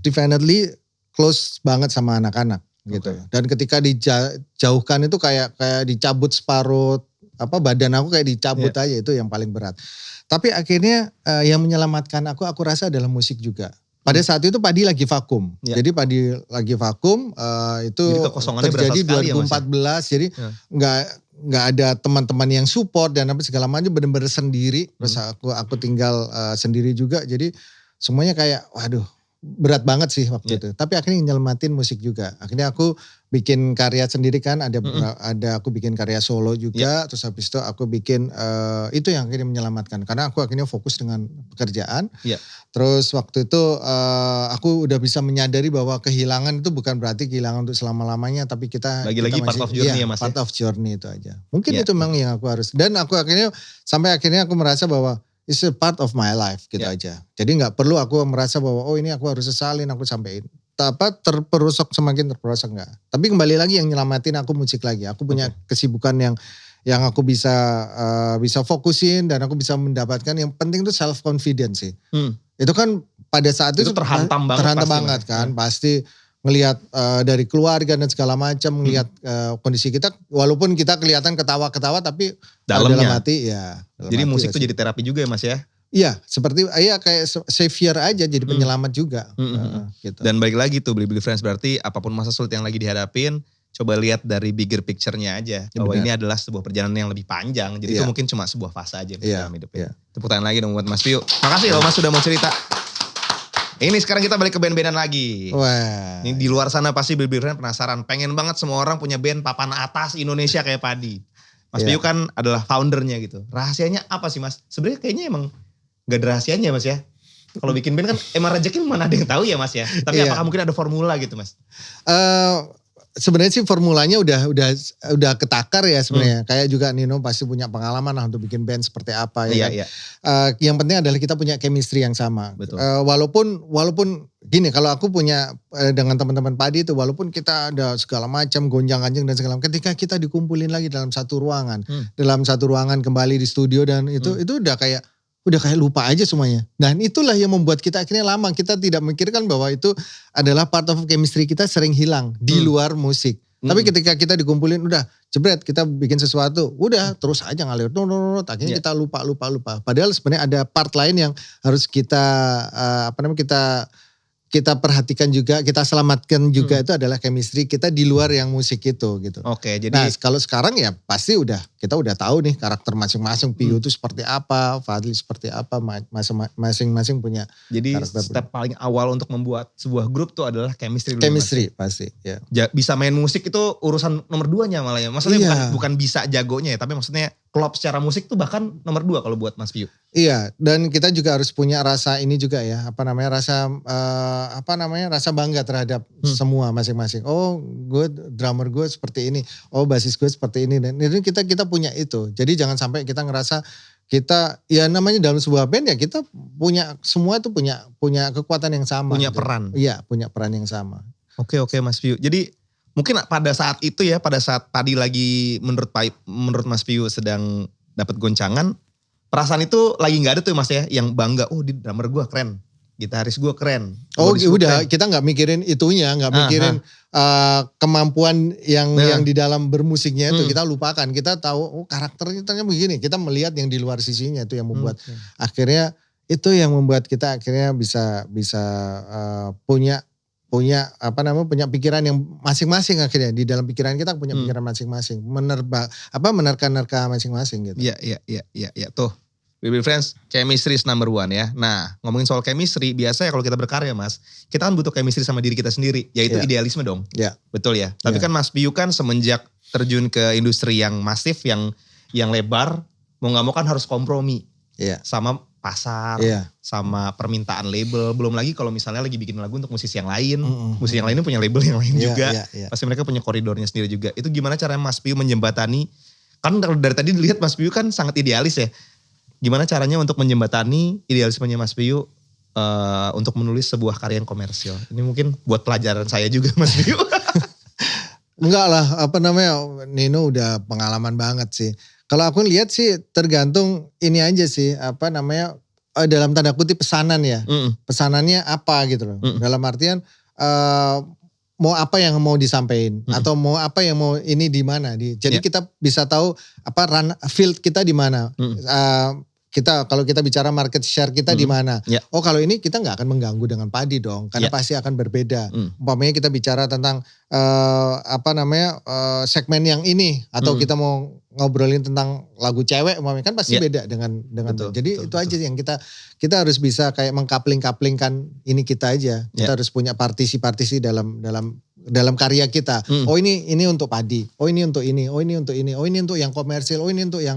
definitely close banget sama anak-anak gitu. Dan ketika dijauhkan itu kayak dicabut separuh badan aku kayak dicabut aja, itu yang paling berat. Tapi akhirnya yang menyelamatkan aku rasa adalah musik juga. Pada saat itu Padi lagi vakum. Jadi Padi lagi vakum itu jadi terjadi 2014. Ya, jadi nggak ada teman-teman yang support dan apa segala macam, bener-bener sendiri. Terus aku tinggal sendiri juga. Jadi semuanya kayak waduh berat banget sih waktu itu. Tapi akhirnya nyelamatin musik juga. Akhirnya aku bikin karya sendiri kan, ada aku bikin karya solo juga. Terus habis itu aku bikin itu yang akhirnya menyelamatkan. Karena aku akhirnya fokus dengan pekerjaan. Terus waktu itu aku udah bisa menyadari bahwa kehilangan itu bukan berarti kehilangan untuk selama-lamanya. Tapi kita lagi-lagi part of journey ya Mas. Part of journey itu aja. Mungkin itu memang yang aku harus. Dan aku akhirnya sampai akhirnya aku merasa bahwa it's a part of my life gitu aja. Jadi gak perlu aku merasa bahwa oh ini aku harus sesalin, aku sampein. Semakin terperosok enggak. Tapi kembali lagi yang nyelamatin aku musik lagi. Aku punya kesibukan yang aku bisa fokusin dan aku bisa mendapatkan. Yang penting itu self confidence sih. Itu kan pada saat itu terhantam banget kan. Pasti ngelihat dari keluarga dan segala macam, ngelihat kondisi kita, walaupun kita kelihatan ketawa-ketawa tapi dalam hati ya. Jadi musik itu jadi terapi juga ya Mas ya? Iya, seperti kayak savior aja, jadi penyelamat juga. Gitu. Dan balik lagi tuh Blibli Friends, berarti apapun masa sulit yang lagi dihadapin, coba lihat dari bigger picture-nya aja. Bahwa ini adalah sebuah perjalanan yang lebih panjang. Jadi itu mungkin cuma sebuah fase aja dalam hidup. Tepuk tangan lagi dong buat Mas Piu. Makasih loh Mas sudah mau cerita. Ini sekarang kita balik ke band-bandan lagi. Wah. Ini di luar sana pasti Blibli Friends penasaran. Pengen banget semua orang punya band papan atas Indonesia kayak Padi. Mas Piu kan adalah foundernya gitu. Rahasianya apa sih Mas? Sebenarnya kayaknya emang gak ada rahasianya Mas ya. Kalau bikin band kan emang rezeki mana ada yang tahu ya Mas ya. Tapi apakah mungkin ada formula gitu Mas? Sebenarnya sih formulanya udah ketakar ya sebenarnya. Kayak juga Nino pasti punya pengalaman lah untuk bikin band seperti apa ya. Yang penting adalah kita punya chemistry yang sama. Betul. Walaupun gini, kalau aku punya dengan teman-teman Padi itu, walaupun kita ada segala macam gonjang-ganjing dan segala macam, ketika kita dikumpulin lagi dalam satu ruangan kembali di studio dan itu udah kayak lupa aja semuanya. Dan itulah yang membuat kita akhirnya lama. Kita tidak memikirkan bahwa itu adalah part of chemistry kita sering hilang di luar musik. Tapi ketika kita dikumpulin, udah jebret kita bikin sesuatu, udah terus aja ngalir, akhirnya kita lupa. Padahal sebenarnya ada part lain yang harus kita kita perhatikan juga, kita selamatkan juga itu adalah chemistry kita di luar yang musik itu gitu. Oke, jadi Nah kalau sekarang ya pasti kita udah tahu nih karakter masing-masing, Pio itu seperti apa, Fadli seperti apa, masing-masing punya jadi karakter step paling awal untuk membuat sebuah grup tuh adalah chemistry dulu. chemistry pasti ya. Bisa main musik itu urusan nomor 2-nya malah ya. Maksudnya Iya. bukan bisa jagonya ya, tapi maksudnya klop secara musik tuh bahkan nomor 2 kalau buat Mas Piu. Iya, dan kita juga harus punya rasa ini juga ya, rasa bangga terhadap semua masing-masing. Oh, drummer gue seperti ini. Oh, basis gue seperti ini. Dan itu kita punya itu. Jadi jangan sampai kita ngerasa kita ya namanya dalam sebuah band ya kita semua itu punya kekuatan yang sama. Punya gitu. peran. Iya, punya peran yang sama. Oke Mas Piu. Jadi mungkin pada saat itu ya, pada saat tadi lagi menurut Mas Piu sedang dapat goncangan, perasaan itu lagi nggak ada tuh Mas ya, yang bangga, oh di drummer gue keren, gitaris gue keren. Oh vokalis gue udah, keren. kita nggak mikirin itunya, nggak mikirin kemampuan yang di dalam bermusiknya itu kita lupakan. Kita tahu karakternya begini, kita melihat yang di luar sisinya itu yang membuat akhirnya itu yang membuat kita akhirnya bisa punya pikiran yang masing-masing akhirnya di dalam pikiran kita punya pikiran masing-masing, menerka-nerka masing-masing gitu. Iya tuh. Baby Friends, chemistry is number 1 ya. Nah, ngomongin soal chemistry, biasanya kalau kita berkarya Mas, kita kan butuh chemistry sama diri kita sendiri, yaitu idealisme dong. Iya. Betul ya. Tapi kan Mas Piu kan semenjak terjun ke industri yang masif, yang lebar, mau gak mau kan harus kompromi. Iya. Sama pasar, sama permintaan label. Belum lagi kalau misalnya lagi bikin lagu untuk musisi yang lain. Musisi yang lain punya label yang lain juga. Pasti mereka punya koridornya sendiri juga. Itu gimana caranya Mas Piu menjembatani, kan dari tadi dilihat Mas Piu kan sangat idealis ya. Gimana caranya untuk menjembatani idealismenya Mas Piu untuk menulis sebuah karya yang komersial? Ini mungkin buat pelajaran saya juga Mas Piu. Enggak lah, Nino udah pengalaman banget sih. Kalau aku lihat sih tergantung ini aja sih, dalam tanda kutip pesanan ya. Pesanannya apa gitu loh. Dalam artian mau apa yang mau disampaikan atau mau apa yang mau ini di mana. Jadi kita bisa tahu field kita di mana. Kalau kita bicara market share kita di mana. Oh kalau ini kita nggak akan mengganggu dengan padi dong, karena pasti akan berbeda. Umpamanya kita bicara tentang segmen yang ini, atau kita mau ngobrolin tentang lagu cewek, umpamanya kan pasti beda dengan betul, jadi betul, itu aja yang kita harus bisa kayak mengkapling-kaplingkan ini kita aja. Kita harus punya partisi dalam karya kita. Oh ini untuk padi, oh ini untuk ini, oh ini untuk ini, oh ini untuk yang komersil, oh ini untuk yang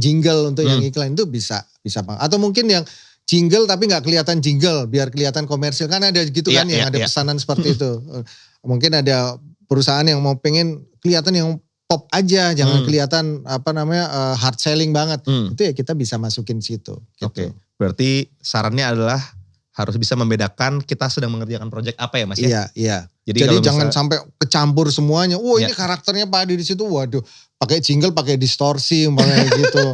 jingle, untuk yang iklan, itu bisa Bang. Atau mungkin yang jingle tapi nggak kelihatan jingle, biar kelihatan komersil, kan ada gitu kan yang ada pesanan seperti itu. Mungkin ada perusahaan yang mau pengen kelihatan yang pop aja, jangan kelihatan hard selling banget. Itu ya kita bisa masukin situ. Gitu. Oke, berarti sarannya adalah harus bisa membedakan kita sedang mengerjakan proyek apa ya Mas ya? Iya. Jadi jangan sampai kecampur semuanya. Ini karakternya Padi di situ. Waduh, pakai jingle, pakai distorsi umpamanya gitu.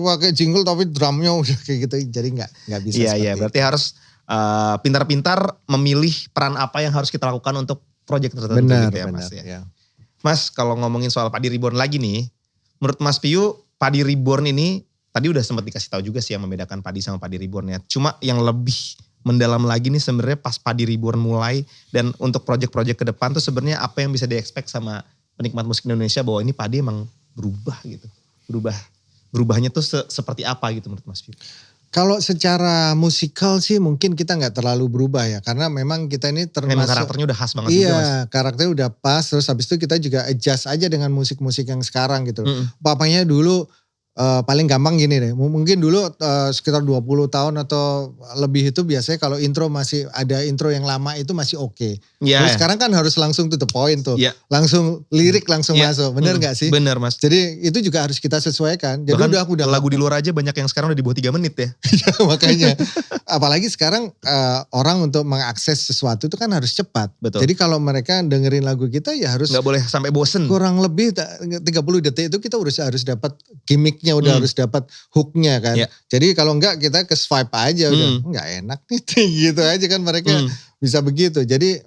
Pakai jingle tapi drumnya udah kayak gitu. Jadi nggak bisa. Iya. Berarti harus pintar-pintar memilih peran apa yang harus kita lakukan untuk proyek tertentu gitu ya Mas ya. Ya. Mas, kalau ngomongin soal Padi Reborn lagi nih, menurut Mas Piu, Padi Reborn ini tadi udah sempat dikasih tahu juga sih yang membedakan Padi sama Padi Reborn ya. Cuma yang lebih mendalam lagi nih sebenarnya pas Padi Reborn mulai, dan untuk proyek-proyek ke depan tuh sebenarnya apa yang bisa di-expect sama penikmat musik Indonesia, bahwa ini Padi emang berubah gitu. Berubahnya tuh seperti apa gitu menurut Mas Piu? Kalau secara musikal sih mungkin kita nggak terlalu berubah ya, karena memang kita ini termasuk. Memang karakternya udah khas banget juga Mas. Iya, karakternya udah pas, terus habis itu kita juga adjust aja dengan musik-musik yang sekarang gitu. Papanya dulu paling gampang gini deh, mungkin dulu sekitar 20 tahun atau lebih itu biasanya kalau intro masih ada intro yang lama itu masih oke. Terus sekarang kan harus langsung to the point tuh, langsung lirik langsung masuk, bener gak sih? Bener Mas. Jadi itu juga harus kita sesuaikan. Jadi bahkan udah lagu di luar aja banyak yang sekarang udah di bawah 3 menit ya. Makanya, apalagi sekarang orang untuk mengakses sesuatu itu kan harus cepat. Betul. Jadi kalau mereka dengerin lagu kita ya harus nggak boleh sampai bosen. Kurang lebih 30 detik itu kita harus dapat gimmicknya, udah harus dapat hooknya kan. Jadi kalau enggak kita ke swipe aja udah nggak enak nih gitu aja kan, mereka bisa begitu. Jadi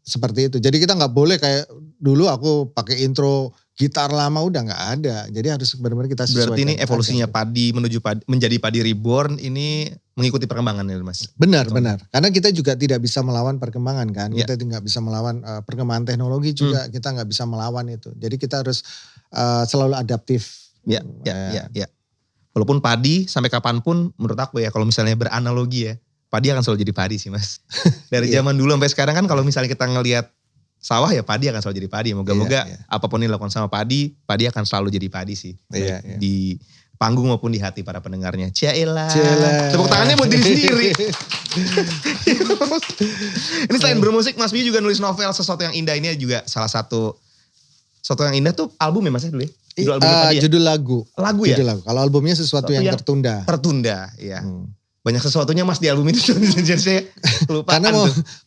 seperti itu. Jadi kita nggak boleh kayak dulu aku pakai intro gitar lama udah nggak ada. Jadi harus benar-benar kita sesuaikan. Berarti ini evolusinya aja. padi menuju padi, menjadi padi reborn ini mengikuti perkembangan ya Mas? Benar, Betul. benar. Karena kita juga tidak bisa melawan perkembangan kan. Ya. Kita nggak bisa melawan perkembangan teknologi juga. Kita nggak bisa melawan itu. Jadi kita harus selalu adaptif. Ya. Walaupun padi sampai kapanpun menurut aku ya kalau misalnya beranalogi ya, padi akan selalu jadi padi sih Mas. Dari Iya. zaman dulu sampai sekarang kan kalau misalnya kita ngelihat sawah ya padi akan selalu jadi padi. Moga-moga Iya. apapun yang dilakukan sama padi akan selalu jadi padi sih. Iya, Baik iya. di panggung maupun di hati para pendengarnya. Cialah. Cialah. Tepuk tangannya buat diri sendiri. Ini selain bermusik, Mas Piyu juga nulis novel Sesuatu Yang Indah. Ini juga salah satu Sesuatu Yang Indah tuh album ya Mas ya dulu ya? Judul albumnya Padi ya? Judul lagu. Lagu ya? Judul lagu. Kalau albumnya sesuatu yang tertunda. Tertunda, ya. Hmm. Banyak sesuatunya Mas di album itu. Jadi saya kelupaan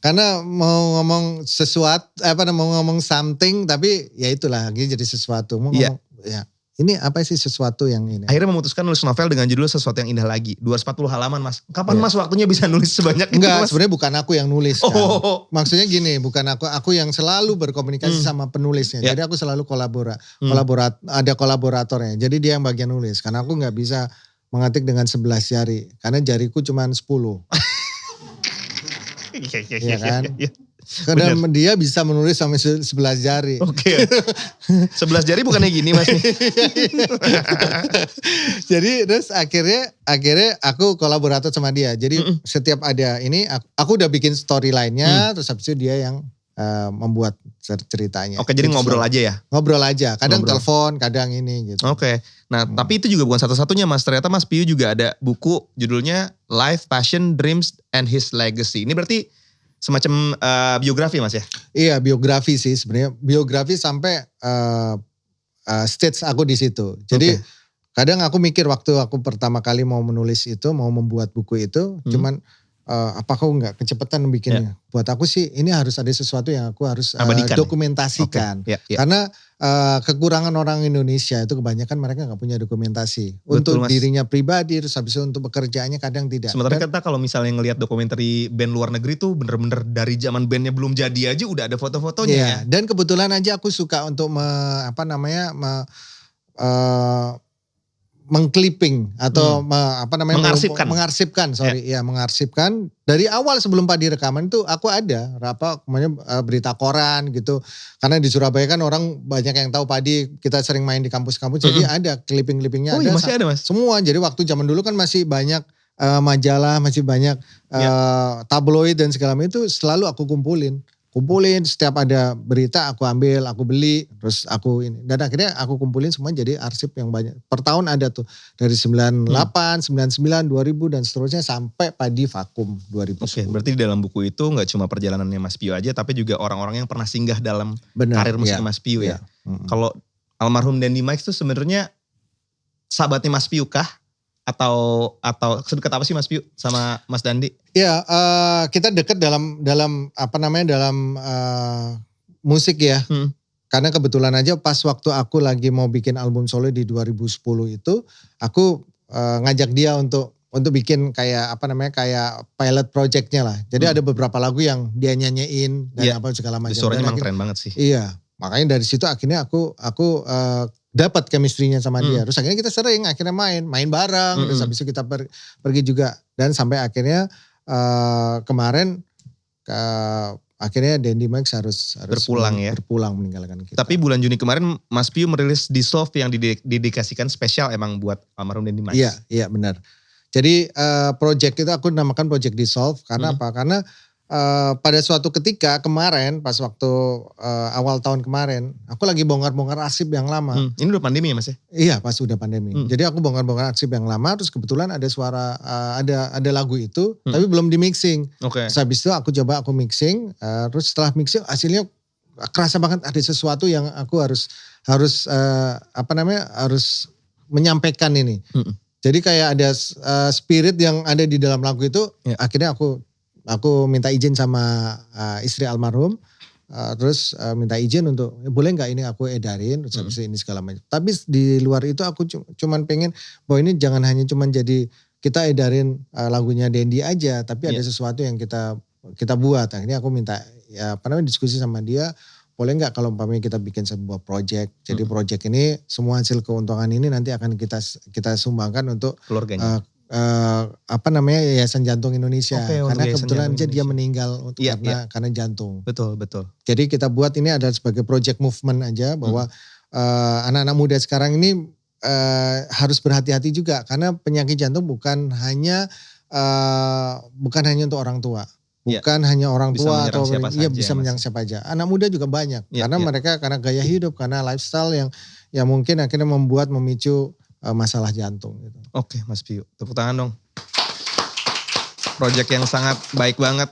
Karena mau ngomong sesuatu, mau ngomong something, tapi ya itulah jadi sesuatu. Mau Iya. ngomong, ya ini apa sih sesuatu yang ini? Akhirnya memutuskan nulis novel dengan judul Sesuatu Yang Indah Lagi. 240 halaman Mas. Kapan Iya. Mas waktunya bisa nulis sebanyak itu Enggak, Mas? sebenarnya bukan aku yang nulis kan. Oh. Maksudnya gini, bukan aku yang selalu berkomunikasi sama penulisnya. Ya. Jadi aku selalu ada kolaboratornya. Jadi dia yang bagian nulis. Karena aku nggak bisa mengetik dengan 11 jari. Karena jariku cuma 10. Iya kan? Iya. Karena dia bisa menulis sampai 11 jari. Oke. 11 jari bukannya gini Mas. Jadi terus akhirnya aku kolaborator sama dia. Jadi setiap ada ini aku udah bikin storyline-nya, terus habis itu dia yang membuat ceritanya. Oke, jadi Gitu, ngobrol aja ya? Ngobrol aja. Kadang Ngobrol. telepon, kadang ini gitu. Oke. Nah, tapi itu juga bukan satu-satunya Mas. Ternyata Mas Piyu juga ada buku judulnya Life, Passion, Dreams, and His Legacy. Ini berarti semacam biografi Mas ya? Iya, biografi sih sebenarnya. Biografi sampai stage aku di situ. Jadi kadang aku mikir waktu aku pertama kali mau menulis itu, mau membuat buku itu, cuman apa aku nggak kecepatan bikinnya. Buat aku sih ini harus ada sesuatu yang aku harus Abadikan. dokumentasikan. Oke, ya. Karena kekurangan orang Indonesia itu kebanyakan mereka nggak punya dokumentasi. Betul, Untuk Mas. dirinya pribadi, terus habis itu untuk pekerjaannya kadang tidak. Sementara Dan- kita kalau misalnya ngelihat dokumenter band luar negeri tuh bener-bener dari zaman bandnya belum jadi aja udah ada foto-fotonya Iya, ya. dan kebetulan aja aku suka untuk mengclipping atau Mengarsipkan. mengarsipkan dari awal sebelum Padi rekaman itu aku ada berita koran gitu, karena di Surabaya kan orang banyak yang tahu Padi, kita sering main di kampus-kampus, jadi ada clipping-clippingnya Oh ada iya masih ada Mas? semua. Jadi waktu zaman dulu kan masih banyak majalah, masih banyak tabloid dan segala macam, itu selalu aku kumpulin setiap ada berita aku ambil, aku beli, terus aku ini. Dan akhirnya aku kumpulin semua jadi arsip yang banyak. Per tahun ada tuh dari 98, 99, 2000 dan seterusnya sampai Padi vakum 2010. Oke, berarti di dalam buku itu nggak cuma perjalanannya Mas Piyu aja, tapi juga orang-orang yang pernah singgah dalam Benar, karir musik iya, Mas Piyu ya. iya. Mm-mm. Kalau almarhum Dandy Mike tuh sebenarnya sahabatnya Mas Piyu kah? Atau sedekat apa sih Mas Piyu sama Mas Dandi? Ya, kita dekat dalam musik ya. Karena kebetulan aja pas waktu aku lagi mau bikin album solo di 2010 itu, aku ngajak dia untuk bikin kayak pilot projectnya lah. Jadi ada beberapa lagu yang dia nyanyiin dan segala macam. Suaranya Dan emang keren banget sih. Iya, makanya dari situ akhirnya aku dapat chemistry-nya sama dia. Terus akhirnya kita sering main bareng. Terus habis itu kita pergi juga. Dan sampai akhirnya kemarin akhirnya Dandy Mike harus Berpulang ya. Berpulang meninggalkan kita. Tapi bulan Juni kemarin Mas Piyu merilis Dissolve yang didedikasikan spesial emang buat almarhum Dandy Mike. Iya benar. Jadi project itu aku namakan Project Dissolve karena apa? Karena pada suatu ketika kemarin pas waktu awal tahun kemarin aku lagi bongkar-bongkar arsip yang lama. Ini udah pandemi ya Mas ya? Iya pas udah pandemi. Jadi aku bongkar-bongkar arsip yang lama, terus kebetulan ada suara ada lagu itu tapi belum di mixing. Oke. Terus habis itu aku mixing, terus setelah mixing hasilnya kerasa banget ada sesuatu yang aku harus menyampaikan ini. Jadi kayak ada spirit yang ada di dalam lagu itu. Akhirnya aku minta izin sama istri almarhum, terus minta izin untuk boleh nggak ini aku edarin, terus habis ini segala macam. Tapi di luar itu aku cuman pengen bahwa ini jangan hanya cuman jadi kita edarin lagunya Dandy aja, tapi ada sesuatu yang kita buat. Akhirnya aku minta diskusi sama dia boleh nggak kalau umpamanya kita bikin sebuah project. Jadi project ini semua hasil keuntungan ini nanti akan kita sumbangkan untuk Keluarganya. Yayasan Jantung Indonesia. Oke, untuk Karena Yayasan kebetulan Jantung dia Indonesia. meninggal Iya, karena jantung. Betul. Jadi kita buat ini adalah sebagai project movement aja bahwa anak-anak muda sekarang ini harus berhati-hati juga karena penyakit jantung bukan hanya untuk orang tua. Bukan hanya orang Bisa tua menyerang atau siapa saja, bisa Mas. menyerang siapa aja. Anak muda juga banyak karena mereka karena gaya hidup, karena lifestyle yang mungkin akhirnya memicu masalah jantung gitu. Oke, Mas Piyu, tepuk tangan dong. Project yang sangat baik banget.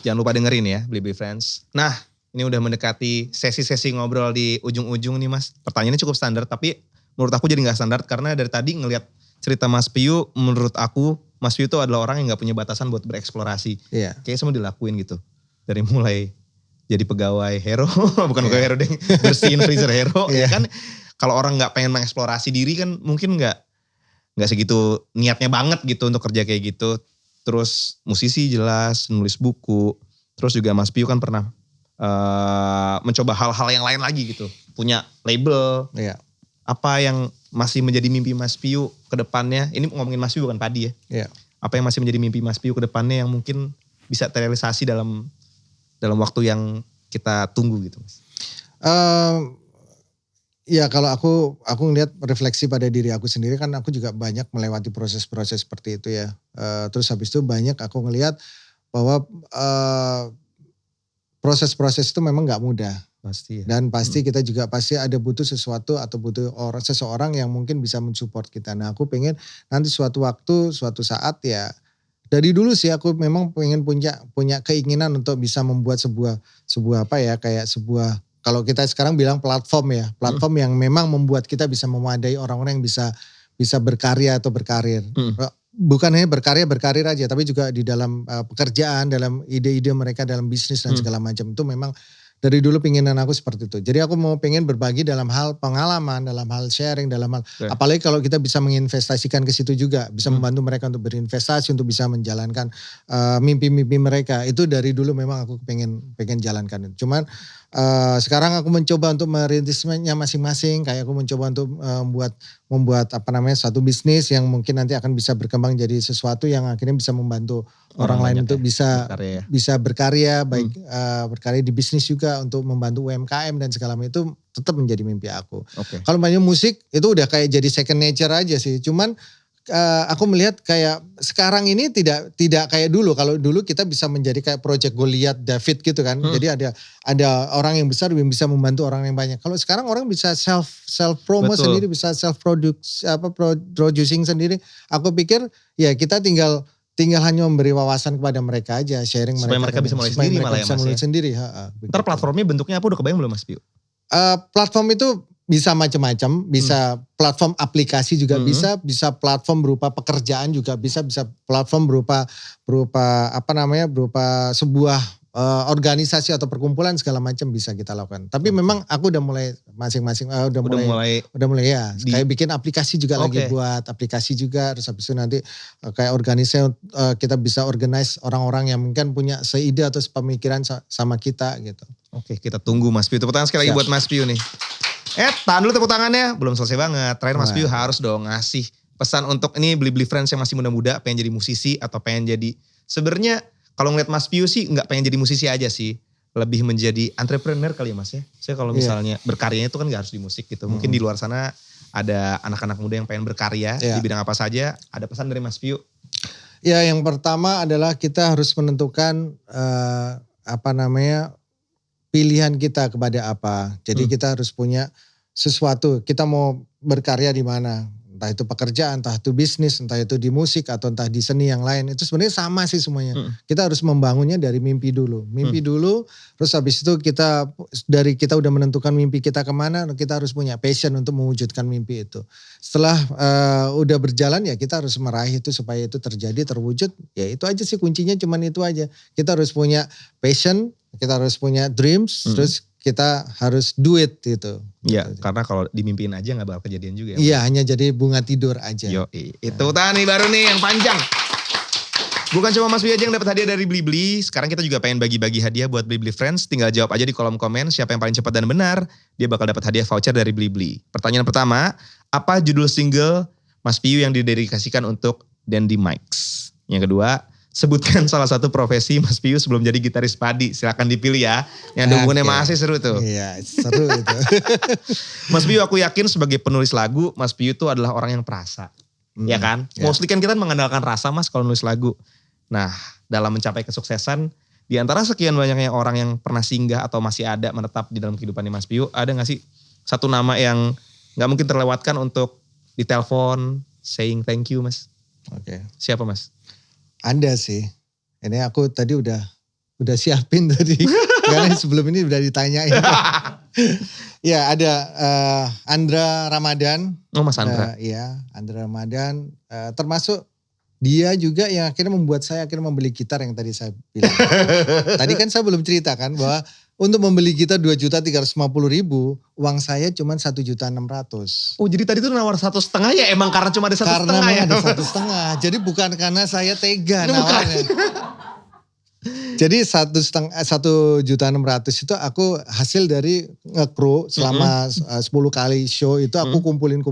Jangan lupa dengerin ya, Blibli Friends. Nah, ini udah mendekati sesi-sesi ngobrol di ujung-ujung nih, Mas. Pertanyaannya cukup standar, tapi menurut aku jadi gak standar karena dari tadi ngelihat cerita Mas Piyu, menurut aku Mas Piyu itu adalah orang yang gak punya batasan buat bereksplorasi. Iya. Kayaknya semua dilakuin gitu. Dari mulai jadi pegawai Hero, bukan pegawai Hero deh, bersihin freezer Hero. Ya kan, kalau orang gak pengen mengeksplorasi diri kan mungkin gak segitu niatnya banget gitu untuk kerja kayak gitu. Terus musisi jelas, nulis buku. Terus juga Mas Piyu kan pernah mencoba hal-hal yang lain lagi gitu. Punya label. Iya. Apa yang masih menjadi mimpi Mas Piyu ke depannya? Ini ngomongin Mas Piyu bukan Padi ya. Iya. Apa yang masih menjadi mimpi Mas Piyu ke depannya yang mungkin bisa terrealisasi dalam waktu yang kita tunggu gitu, Mas? Ya kalau aku ngelihat refleksi pada diri aku sendiri kan aku juga banyak melewati proses-proses seperti itu ya. Terus habis itu banyak aku ngelihat bahwa proses-proses itu memang nggak mudah. Pasti ya. Dan pasti kita juga pasti ada butuh sesuatu atau butuh seseorang yang mungkin bisa mensupport kita. Nah aku pengen nanti suatu waktu, suatu saat ya. Dari dulu sih aku memang pengen punya keinginan untuk bisa membuat sebuah kalau kita sekarang bilang platform ya. Platform yang memang membuat kita bisa memadai orang-orang yang bisa berkarya atau berkarir. Bukan hanya berkarir aja, tapi juga di dalam pekerjaan, dalam ide-ide mereka, dalam bisnis dan segala macam. Itu memang dari dulu pinginan aku seperti itu. Jadi aku mau pengen berbagi dalam hal pengalaman, dalam hal sharing, dalam hal apalagi kalau kita bisa menginvestasikan ke situ juga, bisa membantu mereka untuk berinvestasi, untuk bisa menjalankan mimpi-mimpi mereka. Itu dari dulu memang aku pengen jalankan. Cuman sekarang aku mencoba untuk merintisnya masing-masing. Kayak aku mencoba untuk membuat satu bisnis yang mungkin nanti akan bisa berkembang jadi sesuatu yang akhirnya bisa membantu orang lain untuk bisa berkarya, baik berkarya di bisnis juga untuk membantu UMKM dan segala macam itu tetap menjadi mimpi aku. Okay. Kalau banyak musik itu udah kayak jadi second nature aja sih. Cuman aku melihat kayak sekarang ini tidak kayak dulu. Kalau dulu kita bisa menjadi kayak project Goliath David gitu kan. Jadi ada orang yang besar yang bisa membantu orang yang banyak. Kalau sekarang orang bisa self promo sendiri, bisa self producing sendiri. Aku pikir ya kita tinggal hanya memberi wawasan kepada mereka aja, sharing supaya mereka bisa mulai sendiri malah ya Mas ya. Sendiri. Ntar platformnya bentuknya apa udah kebayang belum Mas Piyu? Platform itu bisa macam-macam, bisa platform aplikasi juga bisa platform berupa pekerjaan juga bisa platform berupa sebuah organisasi atau perkumpulan segala macam bisa kita lakukan. Tapi memang aku udah mulai masing-masing udah mulai ya. Kayak bikin aplikasi juga lagi buat aplikasi juga. Terus habis itu nanti kayak organisasi kita bisa organize orang-orang yang mungkin punya seide atau sepemikiran sama kita gitu. Oke, kita tunggu Mas Piyu. Tepuk tangan sekali lagi buat Mas Piyu nih. Tahan dulu tepuk tangannya. Belum selesai banget. Terakhir Mas Piyu harus dong ngasih pesan untuk ini Blibli Friends yang masih muda-muda pengen jadi musisi atau pengen jadi sebenarnya kalau ngeliat Mas Piyu sih nggak pengen jadi musisi aja sih. Lebih menjadi entrepreneur kali ya Mas ya. Saya kalau misalnya berkaryanya itu kan gak harus di musik gitu. Mungkin di luar sana ada anak-anak muda yang pengen berkarya di bidang apa saja. Ada pesan dari Mas Piyu? Ya yang pertama adalah kita harus menentukan pilihan kita kepada apa. Jadi kita harus punya sesuatu. Kita mau berkarya di mana. Entah itu pekerjaan, entah itu bisnis, entah itu di musik atau entah di seni yang lain. Itu sebenarnya sama sih semuanya. Kita harus membangunnya dari mimpi dulu. Mimpi dulu, terus habis itu kita udah menentukan mimpi kita kemana, kita harus punya passion untuk mewujudkan mimpi itu. Setelah udah berjalan ya kita harus meraih itu supaya itu terjadi, terwujud. Ya itu aja sih kuncinya cuman itu aja. Kita harus punya passion, kita harus punya dreams, terus kita harus do it gitu. Iya, karena kalau dimimpiin aja gak bakal kejadian juga. Iya, hanya jadi bunga tidur aja. Itu tahan nih baru nih yang panjang. Bukan cuma Mas Piyu aja yang dapat hadiah dari Blibli. Sekarang kita juga pengen bagi-bagi hadiah buat Blibli Friends. Tinggal jawab aja di kolom komen siapa yang paling cepat dan benar. Dia bakal dapat hadiah voucher dari Blibli. Pertanyaan pertama, apa judul single Mas Piyu yang didedikasikan untuk Dandy Mikes? Yang kedua, sebutkan salah satu profesi Mas Piyu sebelum jadi gitaris padi. Silakan dipilih ya. Yang ada hubungannya sama Asih seru tuh. Iya, seru itu. Mas Piyu, aku yakin sebagai penulis lagu, Mas Piyu tuh adalah orang yang perasa. Ya kan? Ya. Mostly kan kita mengandalkan rasa Mas kalau nulis lagu. Nah, dalam mencapai kesuksesan, di antara sekian banyaknya orang yang pernah singgah atau masih ada menetap di dalam kehidupan Mas Piyu, ada gak sih satu nama yang gak mungkin terlewatkan untuk ditelepon, saying thank you Mas? Oke. Siapa Mas? Ada sih. Ini aku tadi udah siapin tadi. Karena sebelum ini udah ditanyain. Ya ada Andra Ramadan. Oh Mas Andra. Iya, Andra Ramadan. Termasuk dia juga yang akhirnya membuat saya akhirnya membeli gitar yang tadi saya bilang. Tadi kan saya belum ceritakan bahwa untuk membeli gitar 2.350.000, uang saya cuma 1.600.000. Oh jadi tadi tuh nawar 1,5 ya emang karena cuma ada 1,5 Karena ya? ada 1,5. Jadi bukan karena saya tega Ini bukan. nawarnya. Jadi 1.600.000 itu aku hasil dari nge-crew selama 10 kali show itu aku kumpulin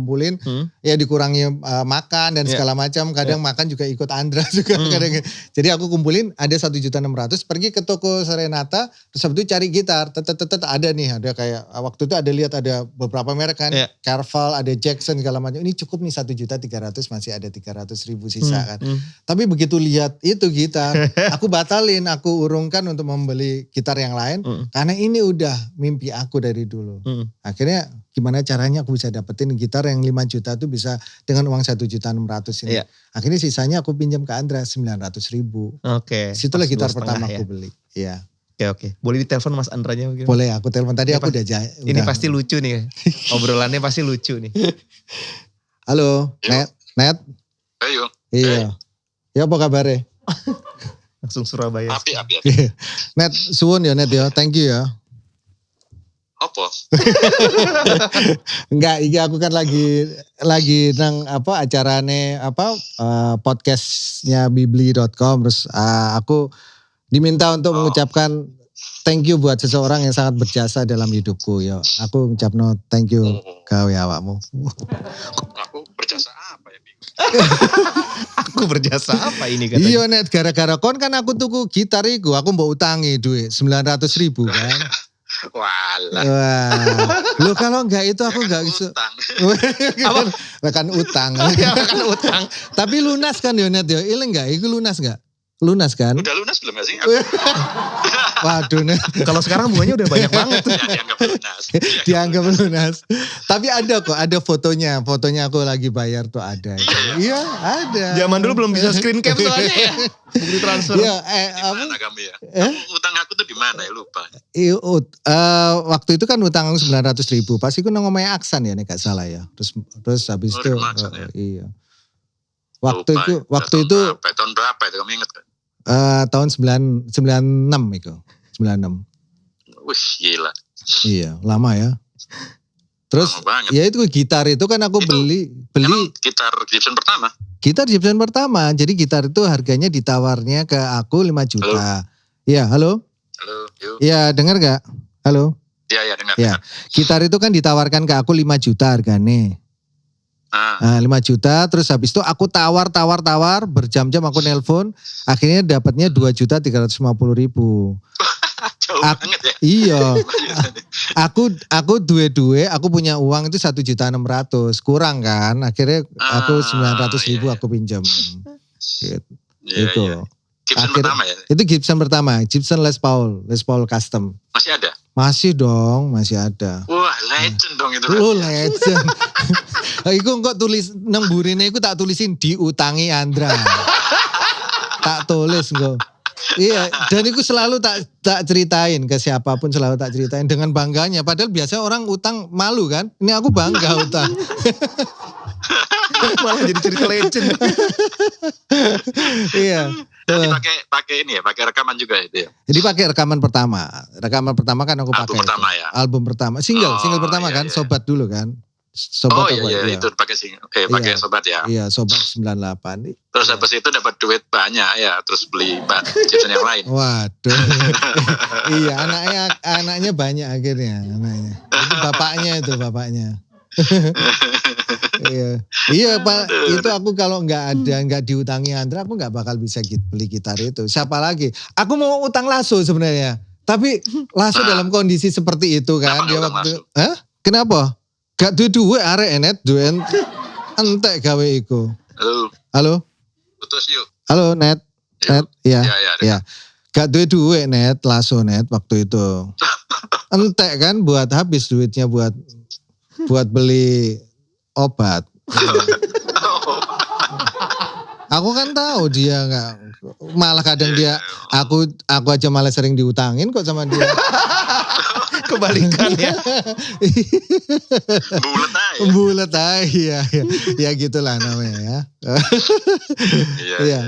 ya dikurangi makan dan segala macam. Kadang makan juga ikut Andra juga kadang. Jadi aku kumpulin ada 1.600.000 pergi ke toko Serenata terus habis itu cari gitar. Ada nih, ada kayak waktu itu ada lihat ada beberapa merek kan. Iya. Carval, ada Jackson segala macam. Ini cukup nih 1.300.000 masih ada 300.000 sisa kan. Tapi begitu lihat itu gitar, aku batalin, aku urungkan untuk membeli gitar yang lain karena ini udah mimpi aku dari dulu. Akhirnya gimana caranya aku bisa dapetin gitar yang 5 juta itu bisa dengan uang 1.600.000 ini. Iya. Akhirnya sisanya aku pinjam ke Andra 900.000. Oke. Situlah Pas gitar 2,5 pertama ya. aku beli. Iya. Oke. Boleh ditelepon Mas Andranya mungkin? Boleh aku telepon tadi Ini aku Ini pasti lucu nih. Obrolannya pasti lucu nih. Halo, Yo. Net. Ayo. Iya. Ya apa kabarnya? Langsung Surabaya. Api. Net, suwun ya Net ya, thank you ya. Apa? Enggak, iki aku kan lagi nang acarane podcastnya bibli.com terus aku diminta untuk mengucapkan thank you buat seseorang yang sangat berjasa dalam hidupku ya. Aku ngucapno thank you gawe awakmu. Aku berjasa apa ya, Bing? Aku berjasa apa ini katanya? Iya Net, gara-gara kon kan aku tuku gitar iku, aku mbok utangi duit 900.000 kan. Walah. Wah, lo kalau enggak itu aku enggak bisa. Utang. Kan utang. Ya kan utang. Tapi lunas kan ya Net ya, ilang enggak? Itu lunas enggak? Lunas kan? Udah lunas belum ya sih? Waduh Net. Kalau sekarang bunganya udah banyak banget tuh. Ya, dianggap lunas. Dianggap lunas. Tapi ada kok, ada fotonya. Fotonya aku lagi bayar tuh ada. Iya, ada. Zaman dulu belum bisa screen cap soalnya ya. Bukti transfer. Iya, Di mana kamu ya? Kamu utang aku tuh di mana ya, lupa. Waktu itu kan utang 900.000. Pas itu nang omahe Aksan ya nek gak salah ya. Terus habis Oh, itu di rumah Aksan ya? iya. Lupa ya. Tahun berapa itu kamu ingat kan? Tahun 96 itu. 96. Wih, gila. Iya, lama ya. Terus Lama banget. ya itu gitar itu kan aku Itu beli Emang gitar Gibson pertama? gitar Gibson pertama. Jadi gitar itu harganya ditawarnya ke aku 5 juta. Iya, halo? Halo, yuk. Iya, dengar gak? Halo? Iya, dengar. Ya. Gitar itu kan ditawarkan ke aku 5 juta harganya. Nah, 5 juta terus habis itu aku tawar berjam-jam aku nelpon akhirnya dapatnya 2.350.000. Jauh banget ya. Iya. Aku duwe aku punya uang itu 1.600.000 kurang kan akhirnya aku 900.000 iya. aku pinjam. Gitu. Iya, Itu. iya. Gibson Akhirnya- pertama ya? Itu Gibson pertama, Gibson Les Paul Custom. Masih ada? Masih dong, masih ada. Wah, legend dong itu. Lu legend. Iku kok tulis nang burine iku tak tulisin diutangi Andra. Tak tulis kok. Iya, dan itu selalu tak ceritain ke siapapun, selalu tak ceritain dengan bangganya. Padahal biasa orang utang malu kan. Ini aku bangga utang. Malah jadi cerita legend. Iya. Jadi pakai ini ya, pakai rekaman juga itu ya. Jadi pakai rekaman pertama. Rekaman pertama kan aku Album pakai. pertama itu. ya? Album pertama. Single Oh, pertama iya, kan. iya. Sobat dulu kan. Sobat apa? iya, itu pakai pakai Iya. sobat ya. Iya, Sobat 98. Terus habis itu dapat duit banyak ya, terus beli jajan yang lain. Waduh. Iya, anaknya banyak akhirnya anaknya. Itu bapaknya. Iya Pak, itu aku kalau nggak diutangi Andra, aku nggak bakal bisa beli gitar itu. Siapa lagi? Aku mau utang Lasso sebenarnya, tapi Lasso dalam kondisi seperti itu kan dia waktu. Hah? Kenapa? Gak duwe arek enet duwe entek gawe iku. Halo? Putus yuk. Halo Net. Net, iya. Ya. Gak duwe Net, Lasso Net waktu itu. Entek kan buat habis duitnya buat beli obat. Aku kan tahu dia nggak, malah kadang dia aku aja malah sering diutangin kok sama dia. Kebalikan ya. Bulet aja. Ya. Ya gitulah namanya ya. Iya.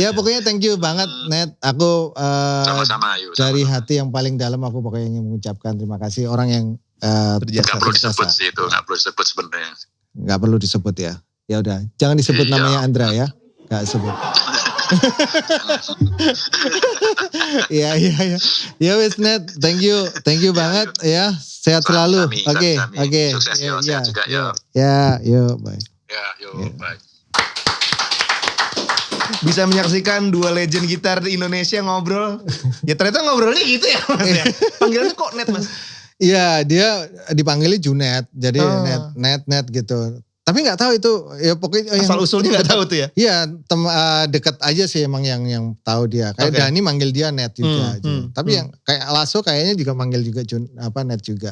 Ya pokoknya thank you banget Net. Aku Sama-sama yuk. dari hati yang paling dalam aku pokoknya ingin mengucapkan terima kasih orang yang Gak perlu disebut sih itu, gak perlu disebut sebenarnya. Nggak perlu disebut ya. Ya udah, jangan disebut Iya. namanya Andra ya. Nggak sebut. Iya. Ya wis Net, thank you banget ya. Sehat selalu. Oke. Sukses yo, sehat juga yo. Ya, yuk, bye. Ya, yuk, bye. Bisa menyaksikan dua legend gitar di Indonesia ngobrol. Ya ternyata ngobrolnya gitu ya Mas ya. Panggilannya kok Net Mas? Iya, dia dipanggilnya Junet. Jadi net gitu. Tapi nggak tahu itu ya pokoknya Asal usulnya nggak tahu tuh ya. Iya, dekat aja sih emang yang tahu dia. Kayak Dani manggil dia Net juga. Tapi yang kayak Lasso kayaknya juga manggil juga Net juga.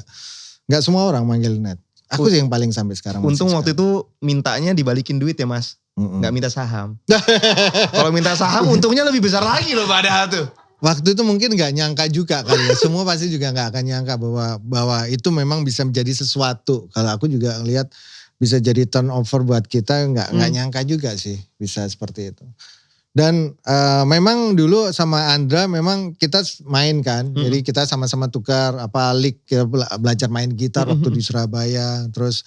Nggak semua orang manggil Net. Aku sih yang paling sampai sekarang. Untung waktu itu mintanya dibalikin duit ya Mas. Nggak minta saham. Kalau minta saham untungnya lebih besar lagi loh padahal tuh. Waktu itu mungkin nggak nyangka juga kali ya. Semua pasti juga nggak akan nyangka bahwa itu memang bisa menjadi sesuatu. Kalau aku juga lihat bisa jadi turnover buat kita, nggak nyangka juga sih bisa seperti itu. Dan memang dulu sama Andra memang kita main kan. Jadi kita sama-sama tukar kita belajar main gitar waktu di Surabaya. Terus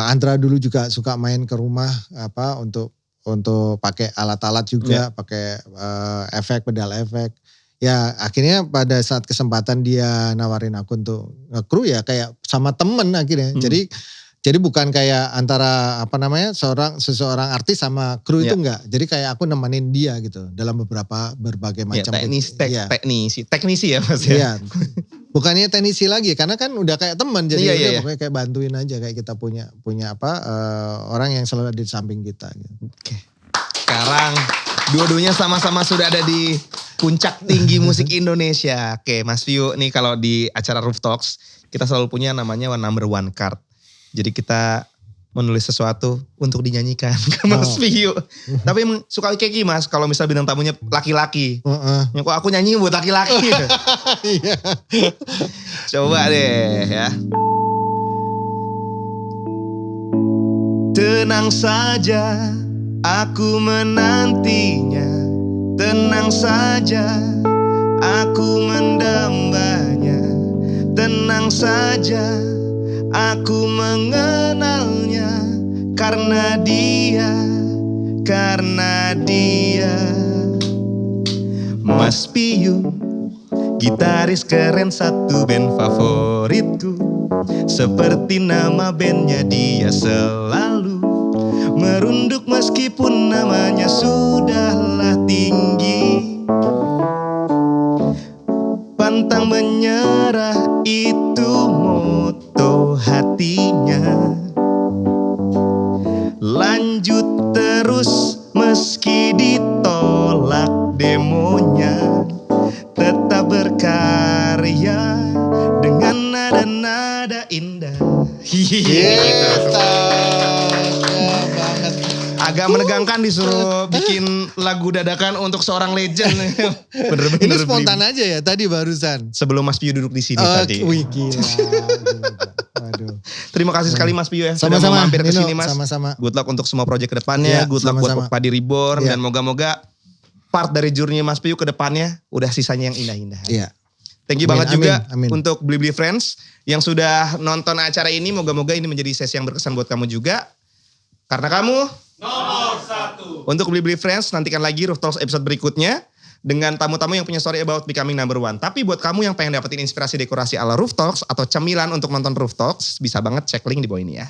Andra dulu juga suka main ke rumah untuk pakai alat-alat juga, pakai pedal efek. Ya akhirnya pada saat kesempatan dia nawarin aku untuk nge-crew ya kayak sama temen akhirnya. Jadi bukan kayak antara seseorang artis sama kru itu enggak. Jadi kayak aku nemenin dia gitu dalam berbagai macam teknisi ya Mas ya. Iya. Bukannya teknisi lagi karena kan udah kayak teman jadi Iya. pokoknya kayak bantuin aja kayak kita punya orang yang selalu ada di samping kita gitu. Oke. Sekarang dua-duanya sama-sama sudah ada di puncak tinggi musik Indonesia. Oke, Mas Vio nih kalau di acara Roof Talks kita selalu punya namanya number one card. Jadi kita menulis sesuatu untuk dinyanyikan ke Mas Vio. Tapi emang suka keki Mas kalau misal bintang tamunya laki-laki. Yang kok aku nyanyi buat laki-laki. Iya. Coba deh ya. Tenang saja, aku menantinya. Tenang saja, aku mendambanya. Tenang saja, aku mengenalnya. Karena dia Mas Piyu, gitaris keren satu band favoritku. Seperti nama bandnya dia selalu merunduk meskipun namanya sudahlah tinggi. Pantang menyerah itu moto hatinya. Lanjut terus meski ditolak demonya. Tetap berkarya dengan nada-nada indah. Banget. Agak menegangkan disuruh bikin lagu dadakan untuk seorang legend. Bener-bener Ini spontan aja ya tadi barusan. Sebelum Mas Piyu duduk di sini tadi. Wih gila. Waduh. Terima kasih sekali Mas Piyu ya. Sudah Sama-sama, mau mampir ke Nino, sini Mas. sama-sama. Good luck untuk semua proyek ke depannya. Ya, Good luck sama-sama. buat Padi Reborn. Ya. Dan moga-moga part dari journey Mas Piyu ke depannya udah sisanya yang indah-indah. Iya. Thank you Amin, banget juga amin. untuk Blibli Friends yang sudah nonton acara ini. Moga-moga ini menjadi sesi yang berkesan buat kamu juga. Karena kamu nomor 1. Untuk Blibli Friends, nantikan lagi Roof Talks episode berikutnya dengan tamu-tamu yang punya story about becoming number one. Tapi buat kamu yang pengen dapetin inspirasi dekorasi ala Roof Talks atau cemilan untuk nonton Roof Talks, bisa banget cek link di bawah ini ya.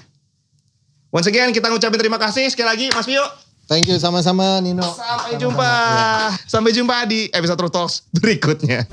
Once again, kita ngucapin terima kasih sekali lagi Mas Pio. Thank you sama-sama Nino. Sampai jumpa. Sampai jumpa di episode Roof Talks berikutnya.